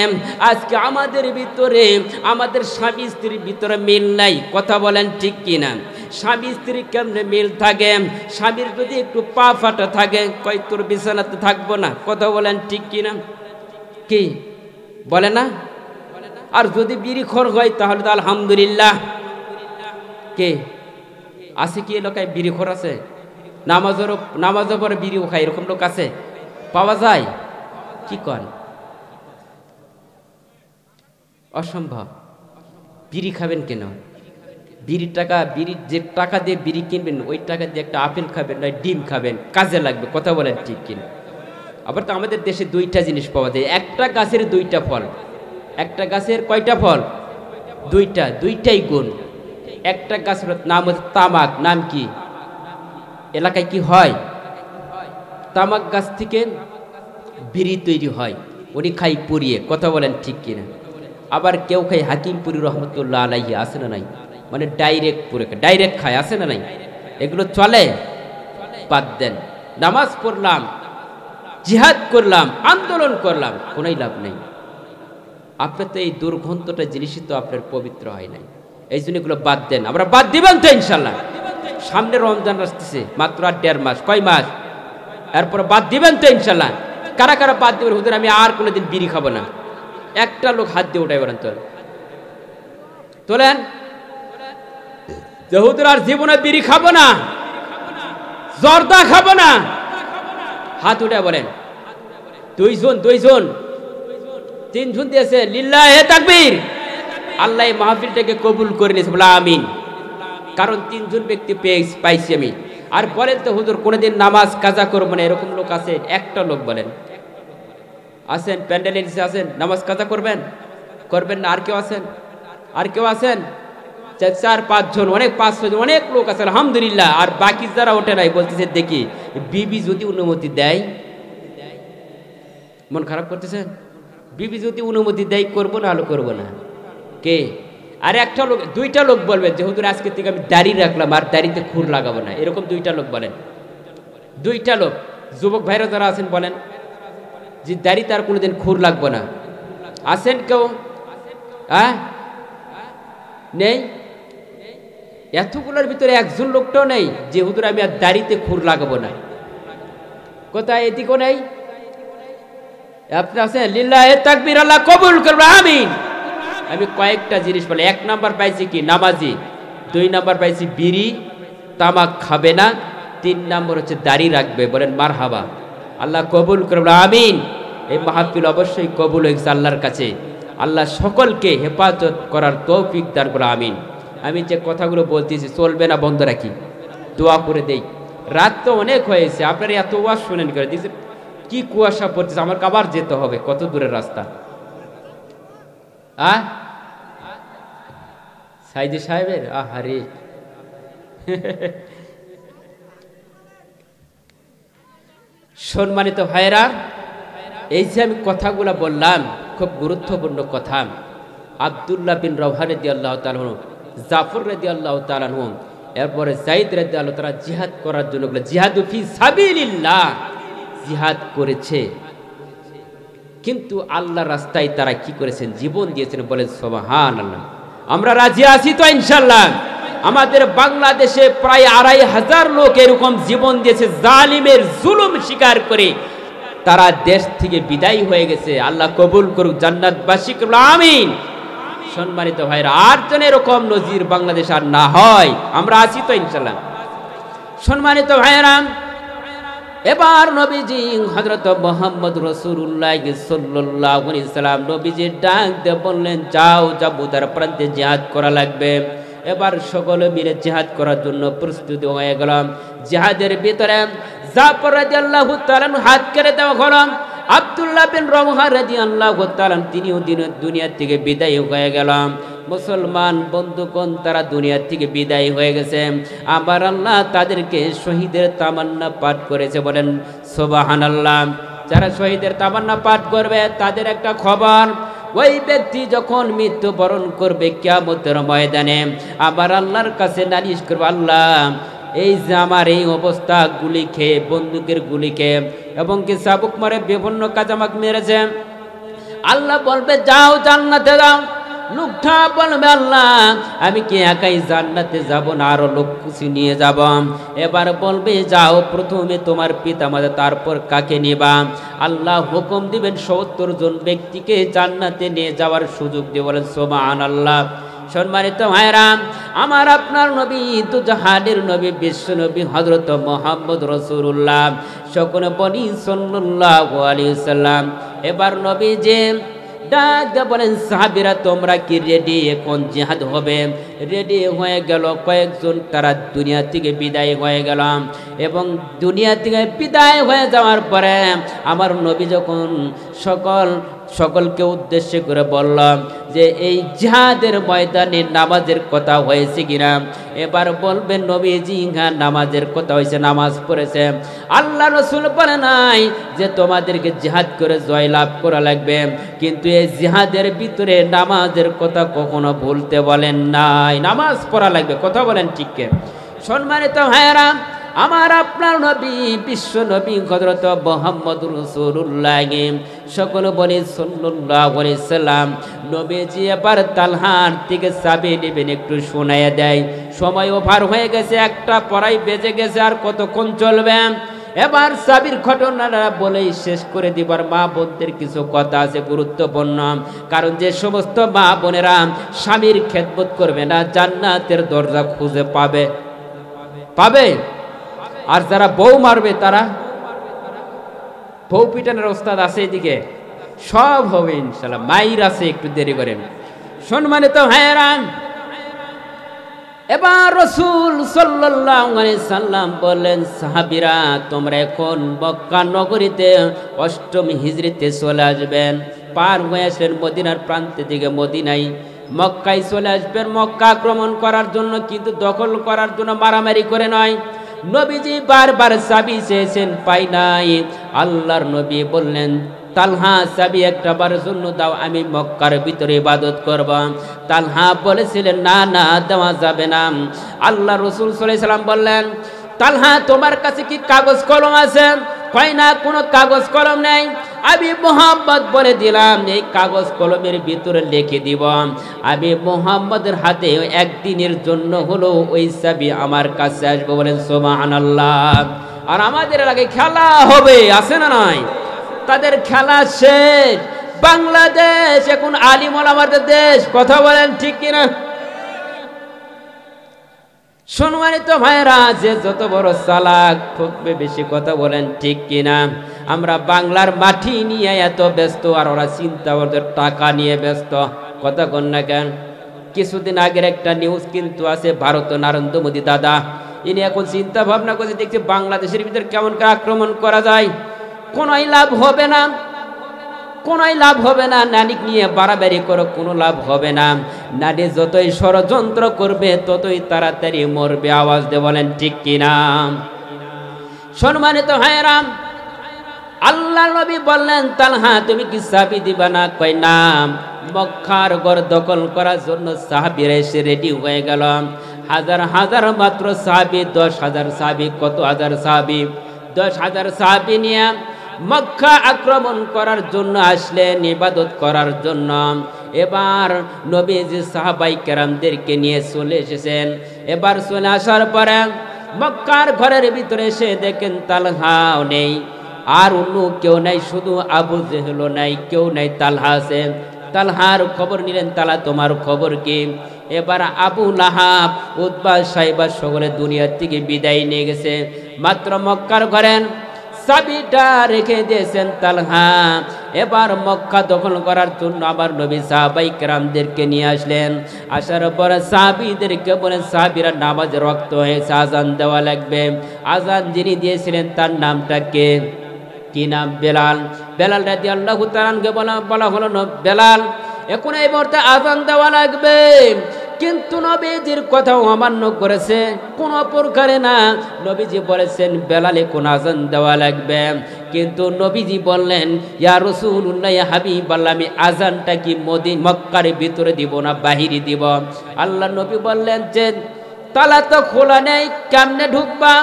আজকে আমাদের ভিতরে, আমাদের স্বামী স্ত্রীর ভিতরে মিল নাই, কথা বলেন ঠিক কিনা? স্বামী স্ত্রী কেমনে মিল থাকে? স্বামীর যদি একটু পা ফাটা থাকে, কয় তোর বিছানাতে থাকবো না, কথা বলেন ঠিক কিনা? কি বলে না? আর যদি বিড়িখোর হয় তাহলে তো আলহামদুলিল্লাহ। কে আছে? কি এলাকায় বিড়িখোর আছে? নামাজের পরে বিড়িও খায়, এরকম লোক আছে? পাওয়া যায়? কি কন? অসম্ভব। বিড়ি খাবেন কেন? বিড়ির যে টাকা দিয়ে বিড়ি কিনবেন, ওই টাকা দিয়ে একটা আপেল খাবেন, নয় ডিম খাবেন, কাজে লাগবে। কথা বলেন ঠিক কিনা? আবার তো আমাদের দেশে দুইটা জিনিস পাওয়া যায়, একটা গাছের দুইটা ফল। একটা গাছের কয়টা ফল? দুইটা, দুইটাই গুণ। একটা গাছের নাম হচ্ছে তামাক। নাম কি? এলাকায় কি হয়? তামাক গাছ থেকে বিড়ি তৈরি হয়, উনি খাই পুড়িয়ে। কথা বলেন ঠিক কিনা? আবার কেউ খাই হাকিমপুরি রহমতুল্লাহ আলাইহি, আছে না নাই? মানে ডাইরেক্ট পুরে ডাইরেক্ট খায়, আছে না নাই? এগুলো চলে? বাদ দেন। নামাজ পড়লাম, জিহাদ করলাম, আন্দোলন করলাম, কোনোই লাভ নেই। আপনার তো এই দুর্গন্ধটা জিনিসই তো আপনার পবিত্র হয় নাই। এই জন্য এগুলো বাদ দেন। আমরা বাদ দিবেন তো ইনশাল্লাহ? সামনে রমজান আসতেছে, মাত্র আর 1.5 মাস, কয় মাস? এরপর বাদ দিবেন তো ইনশাল্লাহ? কারা কারা বাদ দিবেন? হুজুর আমি আর কোনোদিন বিড়ি খাবো না, একটা লোক হাত দিয়ে উঠাই বলেন তো? তোলেন যে হুজুর আর জীবনে বিড়ি খাবো না, জর্দা খাবো না, হাত উঠে বলেন। 2 জন, 3 জন দিয়েছে, লিল্লাহে তাকবীর। আল্লাহ এই মাহফিলটাকে কবুল করে নিয়েছে, বলে আমিন। কারণ 3 জন ব্যক্তি পাইছি আমি। আর বলেন তো হুজুর কোনোদিন নামাজ কাজা করবো না, এরকম লোক আছে? একটা লোক বলেন। আছেন? প্যান্ডেলে আছেন, নামাজ কাজা করবেন না? আর কেউ আছেন? আর কেউ আছেন? 4-5 জন, অনেক 5-6 জন, অনেক লোক আছে আলহামদুলিল্লাহ। আর বাকি যারা ওঠে নাই বলতেছে দেখি বিবি যদি অনুমতি দেয়। মন খারাপ করতেছেন? বিবি যদি অনুমতি দেয় করবো না, হলে করবো না। কে? আর একটা লোক, 2টা লোক বলবেন যে হুজুর আজকে থেকে আমি দাড়ি রাখলাম, আর দাড়িতে খুর লাগাবো না, এরকম 2টা লোক বলেন। 2টা লোক। যুবক ভাইরা যারা আছেন বলেন যে দাড়িতে আর কোনোদিন খুর লাগবো না। আছেন কেউ? নেই? এতগুলোর ভিতরে একজন লোকটাও নেই যে হুজুর আমি আর দাড়িতে খুর লাগাবো না। কোথায়? এদিকেও নেই। আপনি আছেন? লিল্লাহে তাকবীর, আল্লাহ কবুল করবে, আমিন। আমি কয়েকটা জিনিস বলে, 1 নাম্বার পাইছি কি? নামাজি। 2 নাম্বার পাইছি বিড়ি, তামাক খাবে না। 3 নাম্বার হচ্ছে দাড়ি রাখবে। বলেন মারহাবা, আল্লাহ কবুল করবে, আমিন। এই মাহফিল অবশ্যই কবুল হয়েছে আল্লাহর কাছে। আল্লাহ সকলকে হেফাজত করার তৌফিক দান করে, আমিন। আমি যে কথাগুলো বলতেছি চলবে না, বন্ধ রাখি, দোয়া করে দেই। রাত তো অনেক হয়েছে, আপনারা এত ওয়াজ শুনেন করে দিয়েছে। কি কুয়াশা পড়তেছে, আমার আবার যেতে হবে, কত দূরের রাস্তা। সাইদি সাহেবের আহারে সম্মানিত ভাইরা, এই যে আমি কথাগুলো বললাম, খুব গুরুত্বপূর্ণ কথা। আব্দুল্লাহ বিন রওহা রাদিয়াল্লাহু তাআলা আনহু, জাফর রাদিয়াল্লাহু তাআলা আনহু, এরপরে যায়েদ রাদিয়াল্লাহু তাআলা জিহাদ করার জন্য বলে, জিহাদু ফি সাবিলিল্লাহ, জিহাদ করেছে। কিন্তু আল্লাহর রাস্তায় তারা কি করেছেন? জীবন দিয়েছেন। বলেন সুবহানাল্লাহ। আমরা রাজি আছি তো ইনশাআল্লাহ? আমাদের বাংলাদেশে প্রায় 2500 লোক এরকম জীবন দিয়েছে, জালিমের জুলুম স্বীকার করে তারা দেশ থেকে বিদায় হয়ে গেছে। আল্লাহ কবুল করুক, জান্নাতবাসী করুক, আমিন। সম্মানিত ভাইরা, আর যেন এরকম নজির বাংলাদেশ আর না হয়। আমরা আছি তো ইনশাআল্লাহ? সম্মানিত ভাইরা, এবার নবীজি হযরত মুহাম্মদ রাসূলুল্লাহ সাল্লাল্লাহু আলাইহি সাল্লাম নবীজির ডাক দিয়ে বললেন, যাও জাবুদার প্রান্তে জিহাদ করা লাগবে। এবার সকলে মিলে জিহাদ করার জন্য প্রস্তুতি হয়ে গেলাম। জিহাদের ভিতরে জাফর রাদিয়াল্লাহু তাআলা হাত কেটে দেওয়া হলো। আব্দুল্লাহ বিন রওহা রাদিয়াল্লাহু তাআলা তিনিও দুনিয়া থেকে বিদায় হয়ে গেলাম। মুসলমান বন্ধুগণ, তারা দুনিয়া থেকে বিদায় হয়ে গেছে। আবার আল্লাহ তাদেরকে শহীদের তামান্না পাঠ করেছে। বলেন সুবহানাল্লাহ। যারা শহীদের তামান্না পাঠ করবে তাদের একটা খবর, ওই ব্যক্তি যখন মৃত্যুবরণ করবে কিয়ামতের ময়দানে আবার আল্লাহর কাছে নালিশ করবে, আল্লাহ এই যে আমার এই অবস্থা, গুলি খেয়ে, বন্দুকের গুলি খেয়ে এবং কি চাবুক মারে বিভিন্ন কাজ আমাকে মেরেছে। আল্লাহ বলবে যাও জান্নাতে যাও। লোকটা বলবে, আল্লাহ আমি কি একাই জান্নাতে যাব না, আরো লোক খুশি নিয়ে যাব? এবার বলবে যাও, প্রথমে তোমার পিতামাতা, তারপর কাকে নিবা? আল্লাহ হুকুম দিবেন 70 জন ব্যক্তিকে জান্নাতে নিয়ে যাওয়ার সুযোগ দিয়ে। বলেন সুবহানাল্লাহ। সম্মানিত ভাইরা, আমার আপনার নবী দুজাহানের নবী বিশ্ব নবী হযরত মুহাম্মদ রাসূলুল্লাহ সকলে বনি সাল্লাল্লাহু আলাইহি ওয়াসাল্লাম। এবার নবী যে ডাক দিয়ে বলেন, সাহাবীরা তোমরা কি রেডি? এখন জিহাদ হবে। রেডি হয়ে গেল কয়েকজন, তারা দুনিয়া থেকে বিদায় হয়ে গেলাম। এবং দুনিয়া থেকে বিদায় হয়ে যাওয়ার পরে আমার নবী যখন সকলকে উদ্দেশ্য করে বললাম যে এই জিহাদের ময়দানে নামাজের কথা হয়েছে কিনা। এবার বলবেন নবীজি হ্যাঁ নামাজের কথা হয়েছে, নামাজ পড়েছে। আল্লাহ রসুল বলে নাই যে তোমাদেরকে জিহাদ করে জয় লাভ করা লাগবে, কিন্তু এই জিহাদের ভিতরে নামাজের কথা কখনো ভুলতে বলেন নাই, নামাজ পড়া লাগবে। কথা বলেন ঠিক কে? সম্মানিত ভাইয়েরা, আমার আপনার নবী বিশ্ব নবী হযরত মুহাম্মদুর রাসূলুল্লাহ সকল বলে সাল্লাল্লাহু আলাইহি সাল্লাম। নবীজি এবার তালহার থেকে চাবি নেবেন, একটু শোনায়া দেয়। সময় ওভার হয়ে গেছে, একটা পড়াই বেজে গেছে, আর কতক্ষণ চলবে? এবার চাবির ঘটনাটা বলেই শেষ করে দিবার। মা বোনদের কিছু কথা আছে গুরুত্বপূর্ণ, কারণ যে সমস্ত মা বোনেরা স্বামীর খেদমত করবে না জান্নাতের দরজা খুঁজে পাবে। আর যারা বউ মারবে, তারা বউ পিটানের ওস্তাদ আছে, এদিকে সব হবে ইনশাআল্লাহ। মাইর আছে, একটু দেরি করেন। সম্মানিত ভাইয়েরা, এবার রাসূল সাল্লাল্লাহু আলাইহি সাল্লাম বললেন, সাহাবীরা তোমরা এখন মক্কা নগরীতে ৮ম হিজরিতে চলে আসবেন। পার হয়ে আসবেন মদিনার প্রান্তে দিকে, মদিনায় মক্কায় চলে আসবেন মক্কা আক্রমণ করার জন্য, কিন্তু দখল করার জন্য, মারামারি করে নয়। নবীজি বারবার চাবি চেয়েছেন, পাই নাই। আল্লাহর নবী বললেন, তালহা চাবি একটা বারের জন্য দাও, আমি মক্কার ভিতরে ইবাদত করব। তালহা বলেছিলেন না না, দেওয়া যাবে না। আল্লাহ রাসূল সাল্লাল্লাহু আলাইহি সাল্লাম বললেন, তালহা তোমার কাছে কি কাগজ কলম আছে? কয় না, কোনো কাগজ কলম নেই। আমি মুহাম্মদ বলে দিলাম, এই কাগজ কলমের ভিতরে লিখে দিব, আমি মুহাম্মদের হাতে একদিনের জন্য হলো ওই চাবি আমার কাছে আসবে। বলেন সুবহানাল্লাহ। আর আমাদের আগে খেলা হবে, আছে না নাই? তাদের খেলা শেষ। বাংলাদেশ এখন আলিম ওলামাদের দেশ। কথা বলেন ঠিক কিনা? সম্মানিত ভাইরা, যে যত বড় চালাক ঠকবে বেশি। কথা বলেন ঠিক কিনা? আমরা বাংলার মাটি নিয়ে এত ব্যস্ত, আর ওরা চিন্তা ওদের টাকা নিয়ে ব্যস্ত। কথা কন না কেন? কিছুদিন আগের একটা নিউজ কিন্তু আছে, ভারত নরেন্দ্র মোদী দাদা, ইনি এখন চিন্তা ভাবনা করছে, দেখছি বাংলাদেশের ভিতরে কেমন করে আক্রমণ করা যায়। কোনোই লাভ হবে না, কোনোই লাভ হবে না। নানিক নিয়ে বাড়াবাড়ি করো, কোনো লাভ হবে না। নানি যতই ষড়যন্ত্র করবে ততই তাড়াতাড়ি মরবে। আওয়াজ দিয়ে বলেন ঠিক কিনা? সম্মানিত ভাইয়েরা, আল্লাহ নবী বললেন, তালহা তুমি কি চাবি দিবা না? কয় না। মক্কার ঘর দখল করার জন্য সাহাবীরা এসে রেডি হয়ে গেল। হাজার হাজার মাত্র সাহাবী, 10,000 সাহাবী। কত হাজার সাহাবী? 10,000 সাহাবী নিয়ে মক্কা আক্রমণ করার জন্য আসলেন, ইবাদত করার জন্য। এবার নবীজি সাহাবাই কেরামদেরকে নিয়ে চলে এসেছেন। এবার চলে আসার পরে মক্কার ঘরের ভিতরে এসে দেখেন তালহাও নেই, আর অন্য কেউ নাই, শুধু আবু জেহেলও নাই, কেউ নাই, তালহা আছে। তালহার খবর নিলেন, তালা তোমার খবর কি? এবার আবু লাহাব, উতবা, সাইবা সকলে দুনিয়ার থেকে বিদায় নিয়ে গেছে। মাত্র মক্কার ঘরেন চাবিটা রেখে দিয়েছেন তালহা। এবার মক্কা দখল করার জন্য আবার নবী সাহাবাই কেরামদেরকে নিয়ে আসলেন। আসার পরে সাহাবীদেরকে বলেন, সাহাবীরা নামাজ রক্ত হয়েছে, আজান দেওয়া লাগবে। আজান যিনি দিয়েছিলেন তার নামটা কে? কি নাম? বেলাল। বেলাল রাদিয়াল্লাহু তাআলা আনহু বলা হলো, বেলাল এখন এই মুহূর্তে আজান দেওয়া লাগবে। কিন্তু নবীজির কথাও অমান্য করেছে, কোনো প্রকারে না। নবীজি বলেছেন বেলালে কোন আজান দেওয়া লাগবে, কিন্তু নবীজি বললেন, ইয়া রাসূলুল্লাহ, ইয়া হাবিবাল্লাহ, আমি আজানটা কি মক্কার ভিতরে দিব না বাহিরে দিব? আল্লাহ নবী বললেন যে তালা তো খোলা নেই, কেমনে ঢুকবা?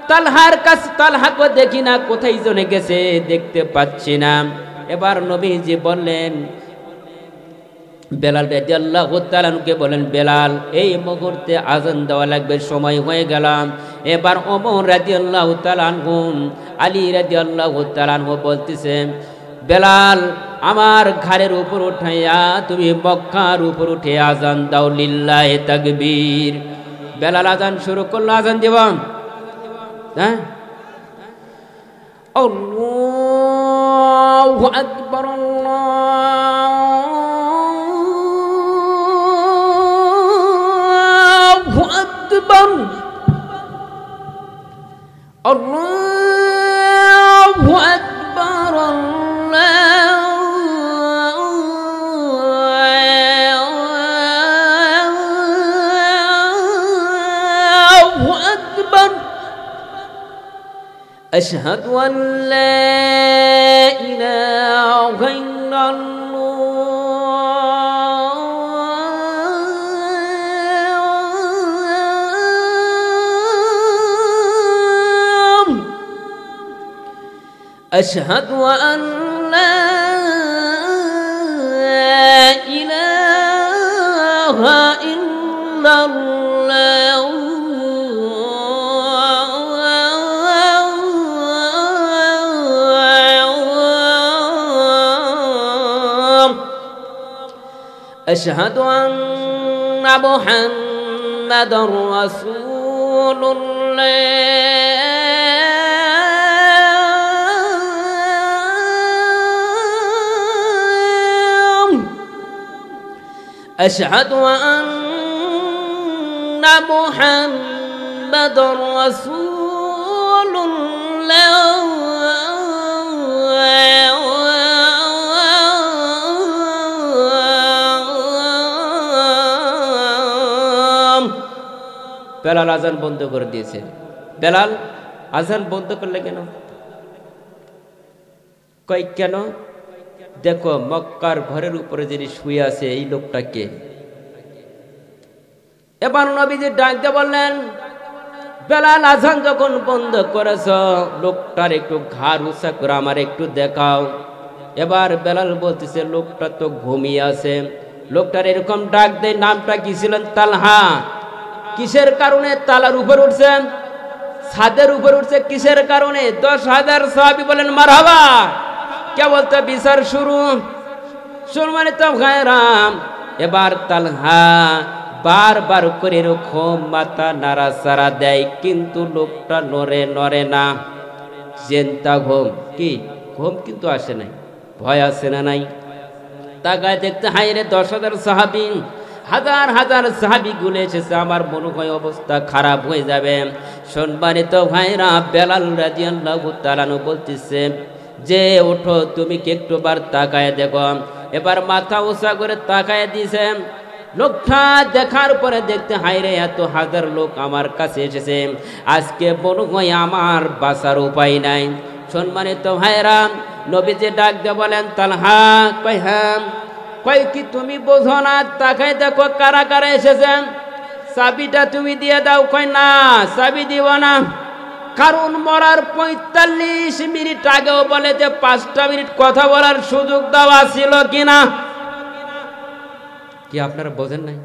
তালহার কাছে, তালহাকে দেখি না, কোথায় জনে গেছে দেখতে পাচ্ছি না। এবার নবীজি বললেন, বেলাল রাদিয়াল্লাহু তাআলা আনহুকে বলেন, বেলাল এই মুহূর্তে আজান দেওয়া লাগবে, সময় হয়ে গেলাম। এবার ওমর রাদিয়াল্লাহু তাআলা আনহু, আলী রাদিয়াল্লাহু তাআলা আনহু বলতেছে, বেলাল আমার ঘাড়ের উপর উঠাইয়া তুমি মক্কার উপর উঠে আজান দাও, লিল্লাহে তাকবীর। বেলাল আজান শুরু করলো, আজান দিব, হ্যাঁ, আল্লাহু আকবার, আল্লাহু আকবার, আল্লাহু আকবার, আল্লাহু আকবার, আশহাদু আন লা ইলাহা ইল্লাল্লাহ, আশহাদু আন লা ইলাহা ইল্লাল্লাহ, আশহাদু আন্না মুহাম্মাদার রাসূলুল্লাহ, আশহাদু আন্না মুহাম্মাদার রাসূলুল্লাহ, বেলাল আজান বন্ধ করে দিয়েছেন। বেলাল আজান বন্ধ করলে কেন? কই কেন? দেখো মক্কার ঘরের উপরে যিনি শুয়ে আছে এই লোকটাকে। এবার নবীজি ডাক দিয়ে বললেন, বেলাল আজান যখন বন্ধ করেছ লোকটার একটু ঘাড় উঁচা করে আমার একটু দেখাও। এবার বেলাল বলতেছে লোকটা তো ঘুমিয়ে আছে। লোকটার এরকম ডাক দেয়, নামটা কি ছিলেন? তালহা। কিসের কারণে তালার উপর উঠছেন? ছাদের উপর উঠছে কিসের কারণে? 10,000 সাহাবী বলেন মারহাবা। কেবল তো বিচার শুরু। সম্মানিত ভাইরাম, এবার তালহা বারবার করে এরকম মাথা নাড়াচাড়া দেয়, কিন্তু লোকটা নড়ে না। জেন্তা ঘুম, কি ঘুম কিন্তু আসে নাই। ভয় আসে না নাই? তাকায় দেখতে হাইরে 10,000 সাহাবী, হাজার হাজার সাহাবী গুলে এসেছে। আমার মনে হয় অবস্থা খারাপ হয়ে যাবে। সম্মানিত ভাইরা, বেলাল রাদিয়াল্লাহু তাআলা বলতেছে যে ওঠো, তুমি কি একটুবার তাকায় দেখো। এবার মাথা উঁচা করে তাকায় দিয়েছে। লোকটা দেখার পরে দেখতে হাইরে এত হাজার লোক আমার কাছে এসেছে, আজকে মনে হয় আমার বাঁচার উপায় নাই। সম্মানিত ভাইরা, নবীজি ডাক দিয়ে বলেন তালহা, কই হ্যাঁ, কই কি তুমি বোঝো না? তাকায় দেখো কারা কারা এসেছেন, চাবিটা তুমি দিয়ে দাও। কই না, চাবি দিব না, কারণ মরার 45 মিনিট আগেও বলে যে 5টা মিনিট কথা বলার সুযোগ দেওয়া ছিল কিনা। কি আপনারা বোঝেন নাই?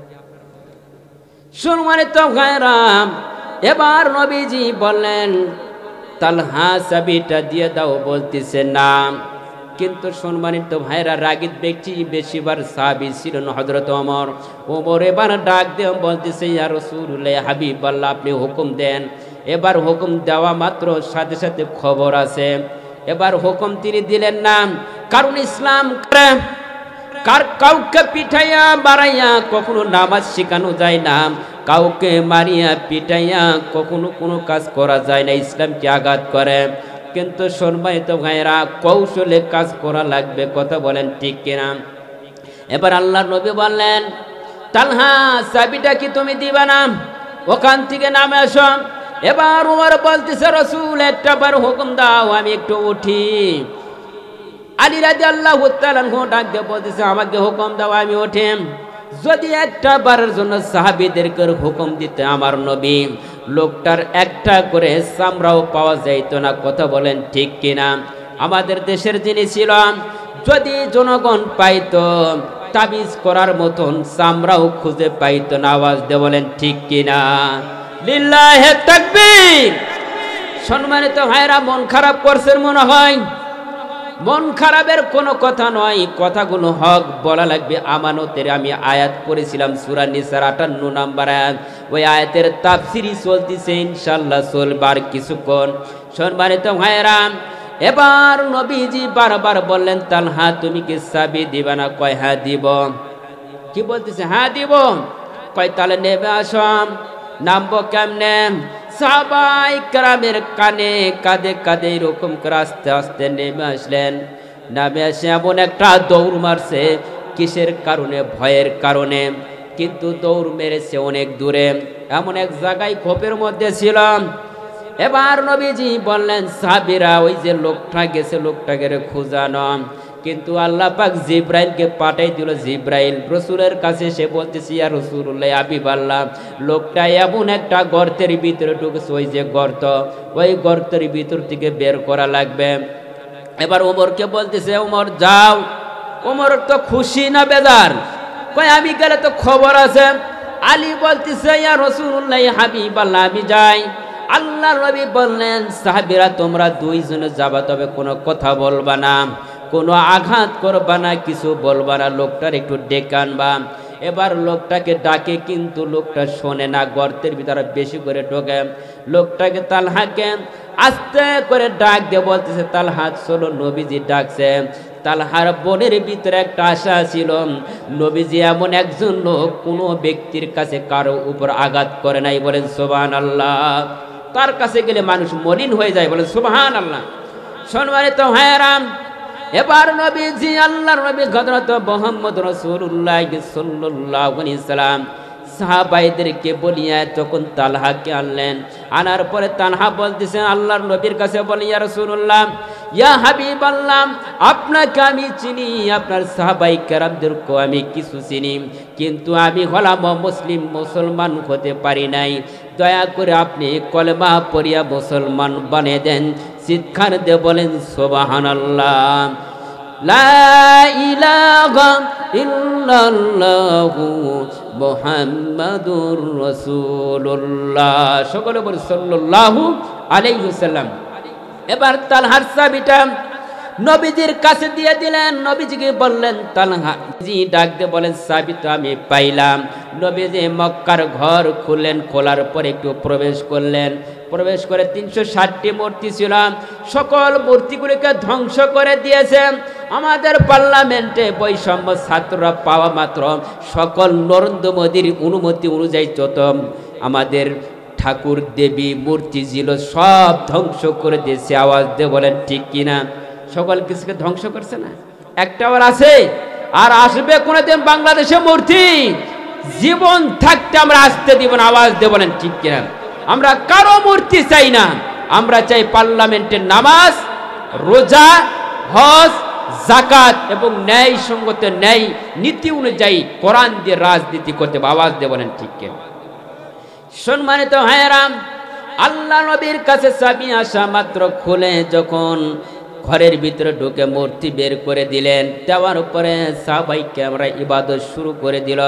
সম্মানিত ভাইরা, এবার নবীজি বললেন তালহা চাবিটা দিয়ে দাও, বলতেছে না। কিন্তু সম্মানিত ভাইরা, রাগিদ ব্যক্তি বেশিবার সাহাবী ছিলেন হযরত ওমর। ওমর এবার ডাক দিয়ে বলতেছে, ইয়া রাসূলুল্লাহ, হাবিবাল্লাহ, আপনি হুকুম দেন। এবার হুকুম দেওয়া মাত্র সাথে সাথে খবর আছে। এবার হুকুম তিনি দিলেন না, কারণ ইসলাম কাউকে পিঠাইয়া বাড়াইয়া কখনো নামাজ শেখানো যায় না, কাউকে মারিয়া পিটাইয়া কখনো কোনো কাজ করা যায় না, ইসলামকে আঘাত করে। কিন্তু সম্মানিত ভাইরা, কৌশলে কাজ করা লাগবে। কথা বলেন ঠিক কিনা? এবার আল্লাহর নবী বললেন, তালহা চাবিটা কি তুমি দিবা না? ওখান থেকে নামে আসো। এবার ওমর বলতেছে, রাসূল একটা বার হুকুম দাও, আমি একটু উঠি। আলী রাদিয়াল্লাহু তাআলা ডাক দিয়ে বলতেছে, আমাকে হুকুম দাও, আমি উঠি। যদি একটা বারের জন্য সাহাবীদেরকে হুকুম দিতে আমার নবী, লোকটার একটা করে চামড়াও পাওয়া যাইত না। কথা বলেন ঠিক কিনা? আমাদের দেশের যিনি ছিল, যদি জনগণ পাইতো, তাবিজ করার মতন চামড়াও খুঁজে পাইতো না। আওয়াজ দিয়ে বলেন ঠিক কিনা? লিল্লাহে তাকবীর। সম্মানিত ভাইরা, মন খারাপ করছেন মনে হয়। মন খারাপের কোনো কথা নয়, কথাগুলো হক বলা লাগবে, আমানতের। আমি আয়াত পড়েছিলাম সূরা নিসার 58 নম্বর আয়াত, ওই আয়াতের তাফসিরই চলতেছে, ইনশাআল্লাহ চলবার কিছুক্ষণ। সম্মানিত ভাইরা, এবার নবীজি বারবার বললেন, তালহা তুমি কি চাবি দিবা না? কয় হ্যাঁ দিব। কি বলতেছে? হ্যাঁ দিব। কয় তাহলে নেমে আসো। নামবো কেমনে? সাহাবায়ে কেরামের কানে কাঁধে কাঁধে এরকম করে আস্তে আস্তে নেমে আসলেন। নামে এসে এমন একটা দৌড় মারছে, কিসের কারণে? ভয়ের কারণে। কিন্তু দৌড় মেরেছে অনেক দূরে, এমন এক জায়গায় খোপের মধ্যে ছিল। এবার নবীজি বললেন, সাহাবীরা ওই যে লোকটা গেছে, লোকটাকে খোঁজানো। কিন্তু আল্লাহ পাক জিব্রাইলকে পাঠাই দিল। জিব্রাইল রাসূলের কাছে সে বলতেছে, ইয়া রাসূলুল্লাহ, হাবিবাল্লাহ, লোকটা এমন একটা গর্তের ভিতরে ঢুকেছে, ওই যে গর্ত, ওই গর্তের ভিতর থেকে বের করা লাগবে। এবার ওমরকে বলতেছে, ওমর যাও। ওমর তো খুশি না বেজার? কয় আমি গেলে তো খবর আছে। আলী বলতেছে, ইয়া রাসূলুল্লাহ, হাবিবাল্লাহ, আমি যাই। আল্লাহর নবী বললেন, সাহাবীরা তোমরা দুইজনে যাবা, তবে কোনো কথা বলবা না, কোনো আঘাত করবা না, কিছু বলবা না, লোকটার একটু ডেকে আনবা। এবার লোকটাকে ডাকে, কিন্তু লোকটা শোনে না, গর্তের ভিতরে বেশি করে ঢোকে। লোকটাকে তালহাকে আস্তে করে ডাক দিয়ে বলতেছে, তালহা চলো, নবীজি ডাকছে। তালহার বোনের ভিতরে একটা আশা ছিল, নবীজি এমন একজন লোক, কোনো ব্যক্তির কাছে কারো উপর আঘাত করে নাই। বলেন সুবহানাল্লাহ। তার কাছে গেলে মানুষ মলিন হয়ে যায়, বলেন সুবহানাল্লাহ। সম্মানিত ভাইয়েরা, এবার নবীজি, আল্লাহর নবী হযরত মুহাম্মদ রাসূলুল্লাহ সাল্লাল্লাহু আলাইহি সাল্লাম সাহাবাইদেরকে বলিয়া তখন তালহাকে আনলেন। আনার পরে তালহা বলতেছে আল্লাহর নবীর কাছে, বলি, ইয়া রাসূলুল্লাহ, ইয়া হাবিবাল্লাহ, আপনাকে আমি চিনি, আপনার সাহাবাই কেরামদেরকেও আমি কিছু চিনি, কিন্তু আমি হলাম মুসলিম, মুসলমান হতে পারি নাই। দয়া করে আপনি কলেমা পড়িয়া মুসলমান বানিয়ে দেন। চিৎকার দিয়ে বলেন সুবহানাল্লাহ। লা ইলাহা ইল্লাল্লাহু মুহাম্মাদুর রাসূলুল্লাহ। সকলে বলি সাল্লাল্লাহু আলাইহি ওয়াসাল্লাম। এবার তালহার চাবিটা নবীজির কাছে দিয়ে দিলেন। নবীজিকে বললেন, তালহা জি ডাক দিয়ে বলেন, চাবি তো আমি পাইলাম। নবীজি মক্কার ঘর খুললেন, খোলার পরে একটু প্রবেশ করলেন। প্রবেশ করে 360টি মূর্তি ছিল, সকল মূর্তিগুলিকে ধ্বংস করে দিয়েছেন। আমাদের পার্লামেন্টে বৈষম্য ছাত্ররা পাওয়া মাত্র সকল নরেন্দ্র মোদীর অনুমতি অনুযায়ী যত আমাদের ঠাকুর দেবী মূর্তি ছিল সব ধ্বংস করে দিয়েছে। আওয়াজ দিয়ে বলেন ঠিক কিনা? সকল কিছুকে ধ্বংস করছে না? একটা আবার আছে, আর আসবে কোনোদিন বাংলাদেশে মূর্তি? জীবন থাকতে আমরা আসতে দিব না। আওয়াজ দিয়ে বলেন ঠিক কিনা? আমরা কারো মূর্তি চাই না। আমরা চাই পার্লামেন্টের নামাজ, রোজা, হজ, যাকাত এবং ন্যায় সঙ্গত ন্যায় নীতি অনুযায়ী কোরআন দিয়ে রাজনীতি করতে। আওয়াজ দিয়ে বলেন ঠিক কিনা? সম্মানিত ভাইয়েরা, আল্লাহ নবীর কাছে চাবি আসা মাত্র খুলে যখন ঘরের ভিতরে ঢুকে মূর্তি বের করে দিলেন, দেওয়ার পরে সাহাবাইকে আমরা ইবাদত শুরু করে দিল।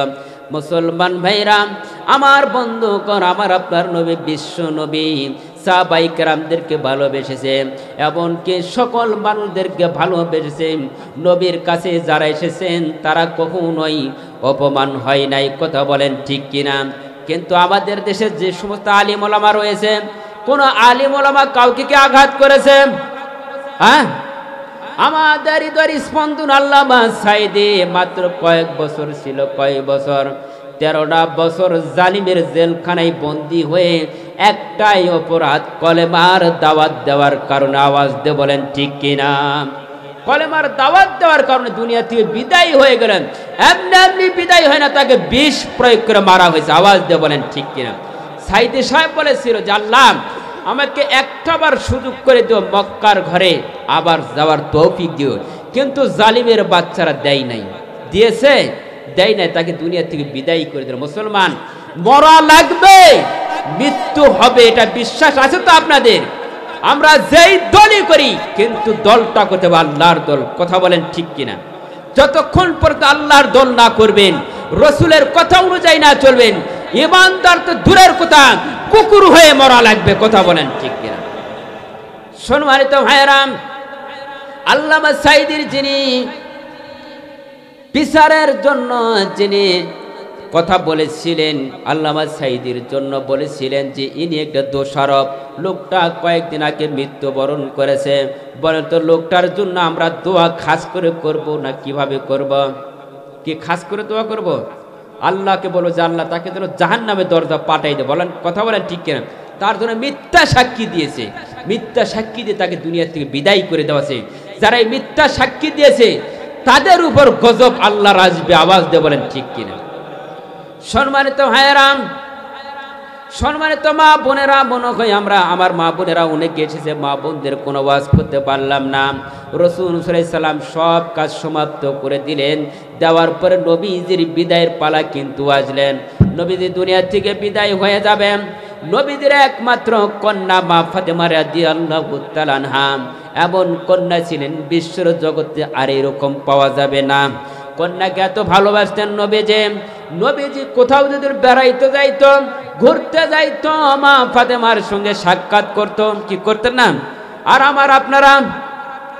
মুসলমান ভাইরা, আমার বন্ধুগণ, আমার আপনার নবী বিশ্ব নবী সাহাবায়ে কেরামদেরকে ভালোবেসেছে, এমনকি সকল মানুষদেরকে ভালোবেসেছে। নবীর কাছে যারা এসেছেন তারা কখনোই অপমান হয় নাই। কথা বলেন ঠিক কিনা? কিন্তু আমাদের দেশে যে সমস্ত আলিম ওলামা রয়েছে, কোন আলিম ওলামা কাউকে কি আঘাত করেছে? হ্যাঁ, আমাদের হৃদয়ের স্পন্দন আল্লামা সাইদি মাত্র কয়েক বছর ছিল, কয়েক বছর, 13টা বছর জালিমের জেলখানায় বন্দী হয়ে একটাই অপরাধ, কলেমার দাওয়াত দেওয়ার কারণে। আওয়াজ দিয়ে বলেন ঠিক কিনা? কলেমার দাওয়াত দেওয়ার কারণে দুনিয়া থেকে বিদায় হয়ে গেলেন। এমনি এমনি বিদায় হয় না, তাকে বিষ প্রয়োগ করে মারা হয়েছে। আওয়াজ দিয়ে বলেন ঠিক কিনা? সাইদি সাহেব বলেছিল যে আল্লাহ আমাকে একটাবার সুযোগ করে দিও, মক্কার ঘরে আবার যাওয়ার তৌফিক দিও। কিন্তু জালিমের বাচ্চারা দেয় নাই। দিয়েছে? দেয় নাই, তাকে দুনিয়া থেকে বিদায় করে দিল। মুসলমান, মরা লাগবে, মৃত্যু হবে, এটা বিশ্বাস আছে তো আপনাদের? আমরা যেই দলই করি, কিন্তু দলটা করতে হবে আল্লাহর দল। কথা বলেন ঠিক কিনা? যতক্ষণ পর্যন্ত আল্লাহর দল না করবেন, রসুলের কথা অনুযায়ী না চলবেন, ইমানদার তো দূরের কথা, কুকুর হয়ে মরা লাগবে। কথা বলেন ঠিক কিনা? সম্মানিত ভাইয়েরা, আল্লামা সাঈদীর যিনি বিচারের জন্য যিনি কথা বলেছিলেন, আল্লামা সাঈদীর জন্য বলেছিলেন যে ইনি একটা দোষারোপ, লোকটা কয়েকদিন আগে মৃত্যুবরণ করেছে, বলেন তো লোকটার জন্য আমরা দোয়া খাস করে করব না কিভাবে করব? কি খাস করে দোয়া করব? আল্লাহকে বলো যে আল্লাহ তাকে যেন জাহান্নামে দরজা পাঠাই দে, বলেন কথা বলেন ঠিক কিনা? তার জন্য মিথ্যা সাক্ষী দিয়েছে, মিথ্যা সাক্ষী দিয়ে তাকে দুনিয়া থেকে বিদায় করে দেওয়া আছে। যারা এই মিথ্যা সাক্ষী দিয়েছে তাদের উপর গজব আল্লাহর আসবে, আওয়াজ দিয়ে বলেন ঠিক কিনা? সম্মানিত ভাইয়েরাম, সম্মানিত মা বোনেরা, মনে হয় আমরা আমার মা বোনেরা অনেকে এসেছে, মা বোনদের কোনো ওয়াজ করতে পারলাম না। রাসূল সাল্লাল্লাহু আলাইহি সাল্লাম সব কাজ সমাপ্ত করে দিলেন, দেওয়ার পরে নবীজির বিদায়ের পালা কিন্তু আসলেন। নবীজি দুনিয়া থেকে বিদায় হয়ে যাবেন। নবীজির একমাত্র কন্যা মা ফাতেমা রাদিয়াল্লাহু তাআলা আনহা, এমন কন্যা ছিলেন বিশ্বর জগতে আর এরকম পাওয়া যাবে না। কন্যাকে এত ভালোবাসতেন নবীজি। নবীজি কোথাও যদি বেড়াইতে যাইতো, ঘুরতে যাইতো, মা ফাতেমার সঙ্গে সাক্ষাৎ করতো, কি করতেন না? আর আপনারা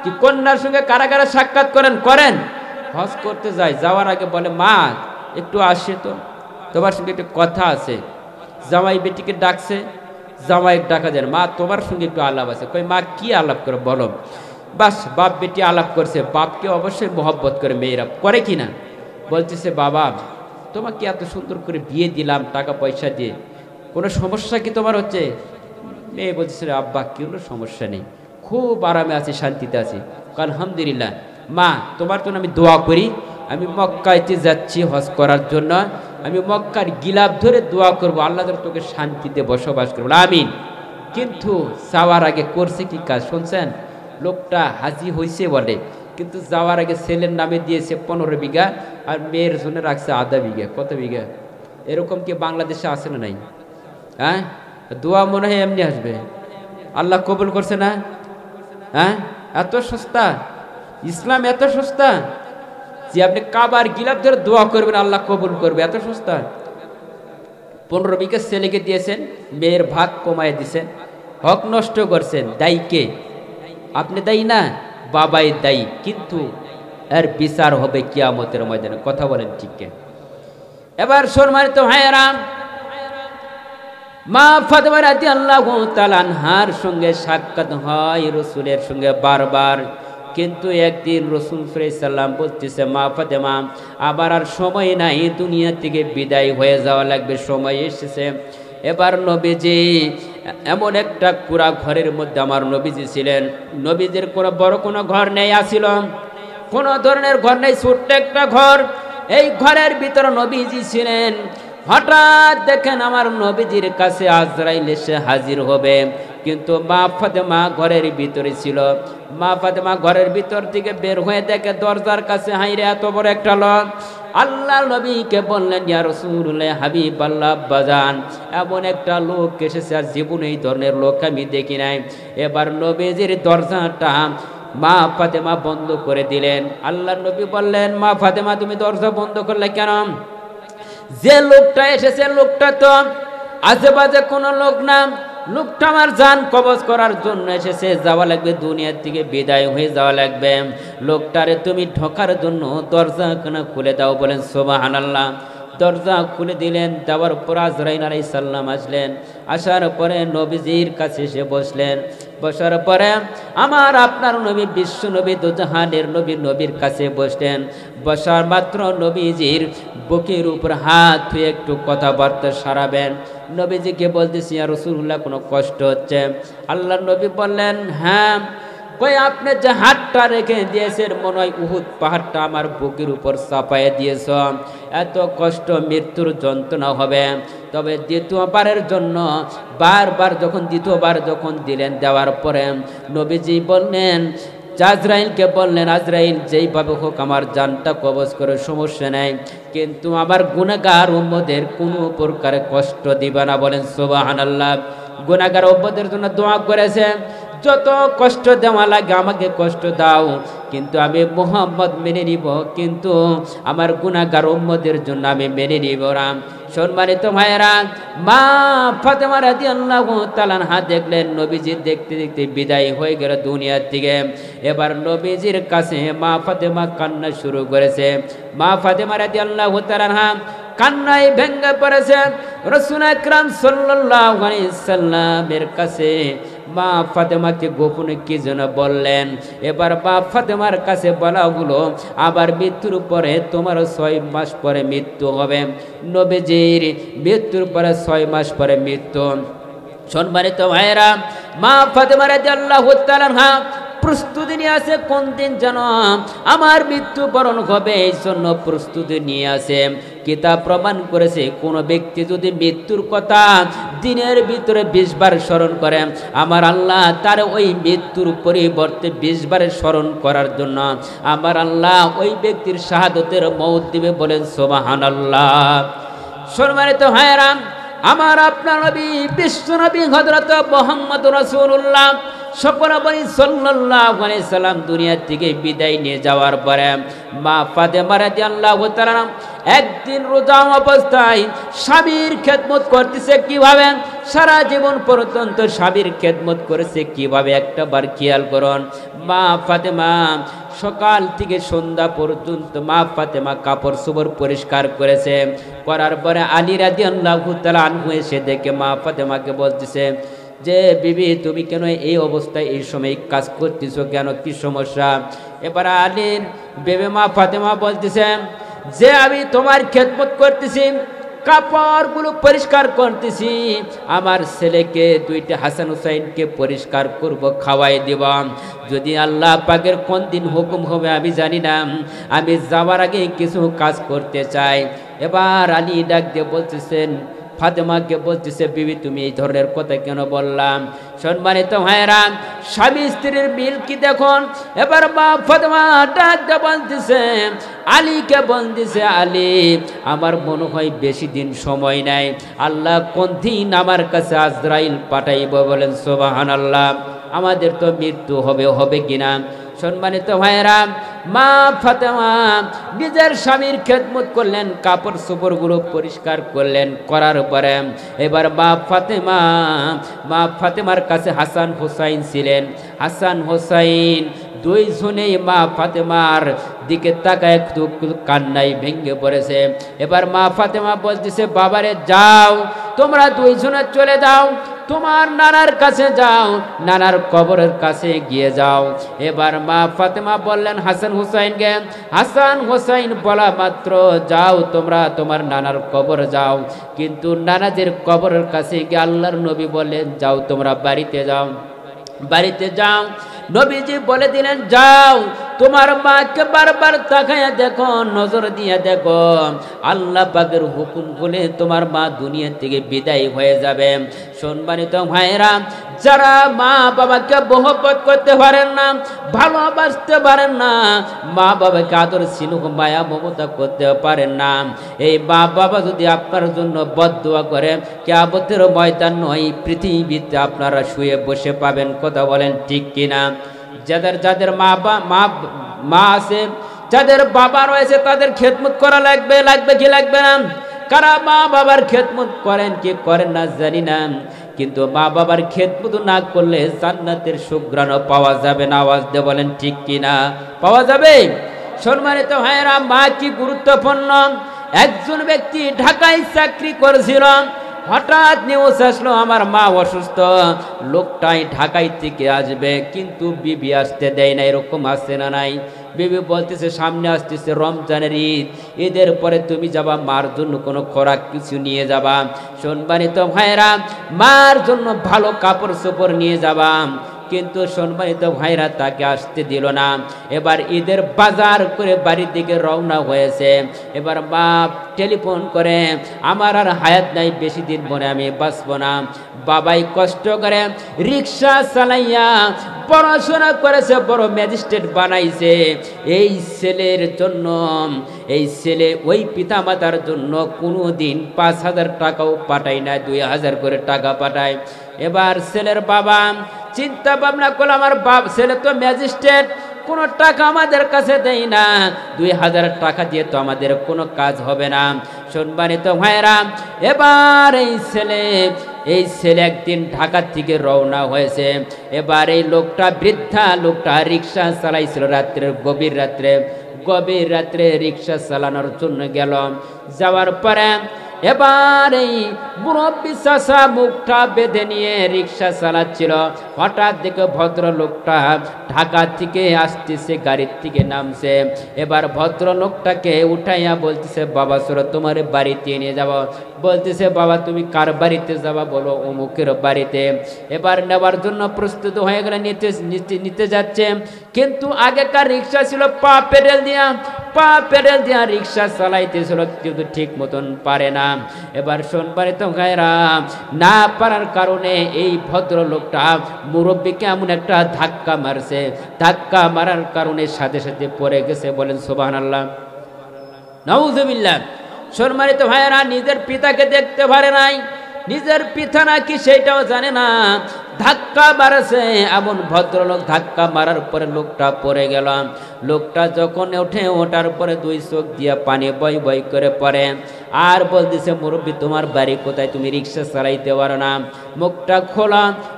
কি কন্যার সঙ্গে কারা কারা সাক্ষাৎ করেন? হজ করতে যায়, যাওয়ার আগে বলে মা একটু আসে তো, তোমার সঙ্গে একটু কথা আছে। জামাই বেটিকে ডাকছে, জামাই ডাকা যায়, মা তোমার সঙ্গে একটু আলাপ আছে। কই মা কি আলাপ করে বলো? বাস বাপ বেটি আলাপ করছে। বাপকে অবশ্যই মহব্বত করে মেয়েরা, করে কি না? বলতেছে বাবা তোমাকে এত সুন্দর করে বিয়ে দিলাম টাকা পয়সা দিয়ে, কোনো সমস্যা কি তোমার হচ্ছে? মেয়ে বলতেছে আব্বা কোনো সমস্যা নেই, খুব আরামে আছি, শান্তিতে আছি। আলহামদুলিল্লাহ। মা তোমার জন্য আমি দোয়া করি, আমি মক্কাতে যাচ্ছি হজ করার জন্য, আমি মক্কার গিলাফ ধরে দোয়া করব আল্লাহ যেন তোকে শান্তিতে বসবাস করবো, আমিন। কিন্তু যাওয়ার আগে করছে কি কাজ শুনছেন? লোকটা হাজি হয়েছে বলে, কিন্তু যাওয়ার আগে ছেলের নামে দিয়েছে 15 বিঘা আর মেয়ের জন্য রাখছে আধা বিঘা। কত বিঘা? এরকম কি বাংলাদেশে আছে না নাই? হ্যাঁ, দোয়া মনে হয় এমনি আসবে, আল্লাহ কবুল করছে না? হ্যাঁ, এত সস্তা ইসলাম, এত সস্তা যে আপনি কাবার গিলাফ ধরে দোয়া করবেন আল্লাহ কবুল করবে, এত সস্তা। 15 বিঘা ছেলেকে দিয়েছেন, মেয়ের ভাগ কমায় দিয়েছেন, হক নষ্ট করছেন। দায়ী কে? আপনি দায়ী না, বাবাই দায়ী। কিন্তু এর বিচার হবে কিয়ামতের ময়দানে, কথা বলেন ঠিক কে? এবার সম্মানিত ভাইয়েরা, মা ফাতেমা রাদিয়াল্লাহু তাআলা আনহার সঙ্গে সাক্ষাৎ হয় রাসূলের সঙ্গে বারবার। কিন্তু একদিন রাসূল সাল্লাল্লাহু আলাইহি সাল্লাম বলতেছে মা ফাতেমা আবার আর সময় নাই, দুনিয়া থেকে বিদায় হয়ে যাওয়া লাগবে, সময় এসেছে। এবার নবীজি এমন একটা পুরা ঘরের মধ্যে আমার নবীজি ছিলেন, নবীজির কোনো বড় কোনো ঘর নেই, আসিল কোনো ধরনের ঘর নেই, ছোট্ট একটা ঘর। এই ঘরের ভিতরে নবীজি ছিলেন। হঠাৎ দেখেন আমার নবীজির কাছে আজরাইল এসে হাজির হবে, কিন্তু মা ফাতেমা ঘরের ভিতরে ছিল। মা ফাতেমা ঘরের ভিতর থেকে বের হয়ে দেখে দরজার কাছে হাইরে এত বড় একটা লোক। আল্লাহ নবীকে বললেন ইয়া রাসূলুল্লাহ, হাবিব আল্লাহ বাজান, এমন একটা লোক এসেছে আর জীবনে এই ধরনের লোক আমি দেখি নাই। এবার নবীজির দরজাটা মা ফাতেমা বন্ধ করে দিলেন। আল্লাহ নবী বললেন মা ফাতেমা তুমি দরজা বন্ধ করলে কেন? যে লোকটা এসেছে লোকটা তো আজেবাজে কোনো লোক না, লোকটা আমার জান কবজ করার জন্য এসেছে, যাওয়া লাগবে, দুনিয়ার থেকে বিদায় হয়ে যাওয়া লাগবে। লোকটারে তুমি ঢোকার জন্য দরজা কেন খুলে দাও, বলেন সুবহানাল্লাহ। দরজা খুলে দিলেন, দেওয়ার পর আজরাইল আলাইহিস সালাম আসলেন। আসার পরে নবীজির কাছে এসে বসলেন। বসার পরে আমার আপনার নবী বিশ্ব নবী দুজাহানের নবী নবীর কাছে বসলেন। বসার মাত্র নবীজির বুকের উপর হাত ধুয়ে একটু কথাবার্তা সারাবেন। নবীজিকে বলতেছি ইয়া রাসূলুল্লাহ কোনো কষ্ট হচ্ছে? আল্লাহ নবী বললেন হ্যাঁ। কই আপনি যে হাতটা রেখে দিয়েছেন মনে হয় উহুদ পাহাড়টা আমার বুকের উপর চাপায় দিয়েছ, এত কষ্ট মৃত্যুর যন্ত্রণা হবে। তবে দ্বিতীয়বারের জন্য দ্বিতীয়বার যখন দিলেন, দেওয়ার পরে নবীজি বললেন আজরাইলকে বললেন আজরাইল যেইভাবে হোক আমার জানটা কবজ করে, সমস্যা নেই, কিন্তু আমার গুনাহগার উম্মতের কোনো প্রকারে কষ্ট দিবে না, বলেন সুবহানাল্লাহ। গুনাহগার উম্মতের জন্য দোয়া করেছে, যত কষ্ট দেওয়া লাগে আমাকে কষ্ট দাও, কিন্তু আমি মুহাম্মদ মেনে নিব, কিন্তু আমার গুনাহগার উম্মতের জন্য আমি মেনে নিব না। সম্মানিত ভাইয়েরা, মা ফাতেমা রাদিয়াল্লাহু তাআলা আনহা দেখলেন নবীজি দেখতে দেখতে বিদায় হয়ে গেল দুনিয়ার থেকে। এবার নবীজির কাছে মা ফাতেমা কান্না শুরু করেছে। মা ফাতেমা রাদিয়াল্লাহু তাআলা আনহা কান্নায় ভেঙে পড়েছে। রাসূল আকরাম সাল্লাল্লাহু আলাইহি সাল্লামের কাছে মা ফাতেমাকে গোপনে কি যেন বললেন। এবার মা ফাতেমার কাছে বলা হলো, আবার মৃত্যুর পরে তোমার 6 মাস পরে মৃত্যু হবে। নবীজির মৃত্যুর পরে 6 মাস পরে মৃত্যু। সম্মানিত ভাইয়েরা, মা ফাতেমা রাদিয়াল্লাহু তাআলা আনহা প্রস্তুতি নিয়ে আছে, কোন দিন যেন আমার মৃত্যুবরণ হবে এই জন্য প্রস্তুতি নিয়ে আছে। কিতাব প্রমাণ করেছে কোনো ব্যক্তি যদি মৃত্যুর কথা দিনের ভিতরে 20 বার স্মরণ করে, আমার আল্লাহ তার ওই মৃত্যুর পরিবর্তে 20 বারের স্মরণ করার জন্য আমার আল্লাহ ওই ব্যক্তির শাহাদতের মওত দিবে। বলেন সুবহানাল্লাহ। সম্মানিত ভাইয়েরা, আমার আপনার নবী বিশ্ব নবী হযরত মুহাম্মদ রাসূলুল্লাহ সকলবরী সাল্লাল্লাহু আলাইহি সাল্লাম দুনিয়া থেকে বিদায় নিয়ে যাওয়ার পরে মা ফাতেমা রাদিয়াল্লাহু তাআলা একদিন রোজা অবস্থায় স্বামীর খেদমত করতেছে। কিভাবে? সারা জীবন পর্যন্ত স্বামীর খেদমত করেছে কিভাবে, একটা বার খেয়াল করুন। মা ফাতেমা সকাল থেকে সন্ধ্যা পর্যন্ত মা ফাতেমা কাপড় চোপড় পরিষ্কার করেছে। করার পরে আলী রাদিয়াল্লাহু তাআলা আনহু এসে দেখে মা ফাতেমাকে বলতেছে যে বিবি তুমি কেন এই অবস্থায় এই সময় কাজ করতেছো, কেন কি সমস্যা? এবার আলীর বেবে মা ফাতেমা বলতেছে যে আমি তোমার খেদমত করতেছি, কাপড়গুলো পরিষ্কার করতেছি, আমার ছেলেকে 2টা হাসান হুসাইনকে পরিষ্কার করব, খাওয়াই দিব। যদি আল্লাহ পাকের কোন দিন হুকুম হবে আমি জানি না, আমি যাওয়ার আগে কিছু কাজ করতে চাই। এবার আলী ডাক দিয়ে বলতেছেন, ফাতেমাকে বলতেছে বিবি তুমি এই ধরনের কথা কেন বললাম? সম্মানিত ভাইয়েরা, স্বামী স্ত্রীর মিল কি দেখুন। এবার মা ফাতেমা ডাক দিয়ে বলতেছে আলীকে, বলতেছে আলী আমার মনে হয় বেশি দিন সময় নাই, আল্লাহ কোন দিন আমার কাছে আজরাইল পাঠাইব। বলেন সুবহানাল্লাহ। আমাদের তো মৃত্যু হবে কিনা? সম্মানিত ভাইয়েরা, মা ফাতেমা নিজের স্বামীর খেদমত করলেন, কাপড় চোপড়গুলো পরিষ্কার করলেন। করার পরে এবার মা ফাতেমার কাছে হাসান হুসাইন ছিলেন। হাসান হুসাইন 2 জনেই মা ফাতেমার দিকে তাকায় একটু কান্নায় ভেঙে পড়েছে। এবার মা ফাতেমা বলতেছে বাবারে যাও, তোমরা 2 জনে চলে যাও, তোমার নানার কাছে যাও, নানার কবরের কাছে গিয়ে যাও। এবার মা ফাতেমা বললেন হাসান হুসাইনকে, হাসান হুসাইন বলা মাত্র যাও তোমরা তোমার নানার কবর যাও। কিন্তু নানাদের কবরের কাছে গিয়ে আল্লাহর নবী বললেন যাও তোমরা বাড়িতে যাও, বাড়িতে যাও। নবীজি বলে দিলেন যাও তোমার মাকে বারবার তাকায়া দেখো, নজর দিয়ে দেখো, আল্লাহ পাকের হুকুম হলে তোমার মা দুনিয়া থেকে বিদায় হয়ে যাবে। সম্মানিত ভাইয়েরা, যারা মা বাবাকে মহব্বত করতে পারেন না, ভালোবাসতে পারেন না, মা বাবাকে আদর স্নেহ মায়া মমতা করতে পারেন না, এই মা বাবা যদি আপনার জন্য বদদুয়া করে কিয়ামতের ময়দান নয় পৃথিবীতে আপনারা শুয়ে বসে পাবেন। কথা বলেন ঠিক কিনা? যাদের মা আছে, যাদের বাবা রয়েছে, তাদের খেদমত করা লাগবে কি লাগবে না? কারা মা বাবার খেদমত করেন কি করেন না জানি না, কিন্তু মা বাবার খেদমত না করলে জান্নাতের সুঘ্রাণ পাওয়া যাবে না। আওয়াজ দিয়ে বলেন ঠিক কিনা? পাওয়া যাবে। সম্মানিত ভাইয়েরা, মা কি গুরুত্বপূর্ণ। একজন ব্যক্তি ঢাকায় চাকরি করেছিল, হঠাৎ নিউজ আসলো আমার মা অসুস্থ, লোকটাই ঢাকায় থেকে আসবে, কিন্তু বিবি আসতে দেয় না। এরকম আসছে না নাই? বিবি বলতেছে সামনে আসতেছে রমজানের ঈদ, ঈদের পরে তুমি যাবা, মার জন্য কোনো খোরাক কিছু নিয়ে যাবা। সম্মানিত ভাইরা, মার জন্য ভালো কাপড় চোপড় নিয়ে যাবা, কিন্তু সম্মানিত ভাইরা তাকে আসতে দিল না। এবার ঈদের বাজার করে বাড়ির দিকে রওনা হয়েছে। এবার মা টেলিফোন করে আমার আর হায়াত নাই, বেশি দিন মনে আমি বাঁচব না। বাবাই কষ্ট করে রিক্সা চালাইয়া পড়াশোনা করেছে, বড় ম্যাজিস্ট্রেট বানাইছে। এই ছেলের জন্য, এই ছেলে ওই পিতামাতার জন্য কোনো দিন 5,000 টাকাও পাঠায় না, 2,000 করে টাকা পাঠায়। এবার ছেলের বাবা চিন্তা ভাবনা করলো আমার বাপ ছেলে তো ম্যাজিস্ট্রেট, কোনো টাকা আমাদের কাছে দেয় না, 2000 টাকা দিয়ে তো আমাদের কোনো কাজ হবে না। সম্মানিত ভাইরা, এবার এই ছেলে একদিন ঢাকা থেকে রওনা হয়েছে। এবার এই লোকটা, বৃদ্ধা লোকটা রিক্সা চালাইছিল রাত্রের গভীর রাত্রে রিক্সা চালানোর জন্য গেল। যাওয়ার পরে এবার এই মুরব্বী চাচা মুখটা বেঁধে নিয়ে রিক্সা চালাচ্ছিল। হঠাৎ দেখে ভদ্রলোকটা ঢাকা থেকে আসতেছে, গাড়ির থেকে নামছে। এবার ভদ্রলোকটাকে উঠাইয়া বলতেছে, বাবা চলো তোমার বাড়িতে নিয়ে যাব। বলতেছে, বাবা তুমি কার বাড়িতে যাবা? বলো অমুকের বাড়িতে। এবার নেওয়ার জন্য প্রস্তুত হয়ে গেলে নিতে যাচ্ছে, কিন্তু আগেকার রিক্সা ছিল পা পেডেল দিয়া রিক্সা চালাইতেছিল, কিন্তু ঠিক মতন পারে না। এবার সম্মানিত ভাইরা, না পারার কারণে এই ভদ্রলোকটা মুরব্বীকে এমন একটা ধাক্কা মারছে, ধাক্কা মারার কারণে সাথে সাথে পড়ে গেছে। বলেন সুবহানাল্লাহ, নাউযুবিল্লাহ। সম্মানিত ভাইরা, নিজের পিতাকে দেখতে পারে নাই, নিজের পিতা নাকি সেইটাও জানে না, ধাক্কা মারছে। এমন ভদ্রলোক ধাক্কা মারার পরে লোকটা পড়ে গেল। লোকটা যখন ওঠার পরে 2 চোখ দিয়া পানি বই বই করে পড়ে, আর বলতেছে, মুরব্বী তোমার বাড়ি কোথায়? তুমি রিক্সা চালাইতে পারো না? মুখটা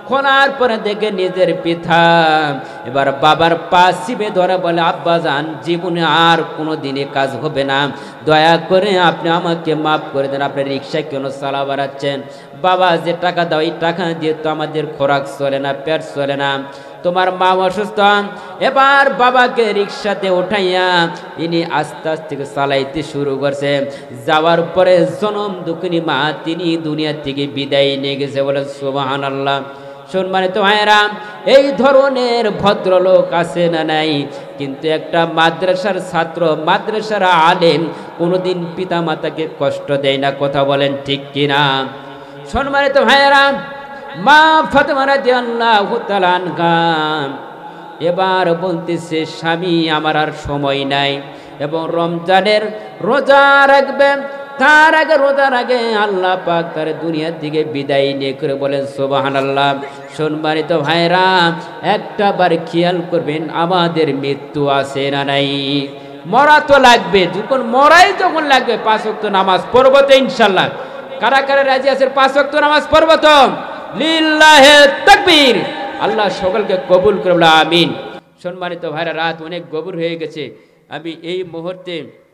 খোলার পরে দেখে নিজের পিতা। এবার বাবার পা চিপে ধরে বলে, আব্বা জান, জীবনে আর কোনো দিনে কাজ হবে না, দয়া করে আপনি আমাকে মাফ করে দেন, আপনি রিক্সা কেন চালা বেড়াচ্ছেন? বাবা, যে টাকা দাও এই টাকা দিয়ে তো আমাদের খোরাক চলে না, পেট চলে না, তোমার মা অসুস্থ। এবার বাবাকে রিক্সাতে উঠাইয়া ইনি আস্তে আস্তে চালাইতে শুরু করছে। যাওয়ার পরে জনম দুঃখিনী মা তিনি দুনিয়া থেকে বিদায় নিয়ে গেছে। বলে সুবহানাল্লাহ। সম্মানিত ভাইরা, এই ধরনের ভদ্রলোক আছে না নাই? কিন্তু একটা মাদ্রাসার ছাত্র, মাদ্রাসার আলেম কোনোদিন পিতা মাতাকে কষ্ট দেয় না। কথা বলেন ঠিক কিনা? সম্মানিত ভাইরা, মা ফাতেমা রাদিয়াল্লাহু তাআলা আনহা এবার বলতেছে, স্বামী আমার আর সময় নাই, এবং রমজানের রোজা রাখবেন, তার আগে রোজার আগে আল্লাহ পাক তার দুনিয়ার দিকে বিদায় নিয়ে করে। বলেন সুবহানাল্লাহ। সম্মানিত ভাইরা, একটা বার খেয়াল করবেন, আমাদের মৃত্যু আছে না নাই? মরা তো লাগবে, যখন লাগবে 5 ওয়াক্ত নামাজ পড়বো তো ইনশাআল্লাহ। কারা কারা রাজি আছেন 5 ওয়াক্ত নামাজ পড়বো তো? লিল্লাহে তাকবীর। আল্লাহ সকলকে কবুল করে বলে আমিন। সম্মানিত ভাইরা, রাত অনেক গভীর হয়ে গেছে, আমি এই মুহূর্তে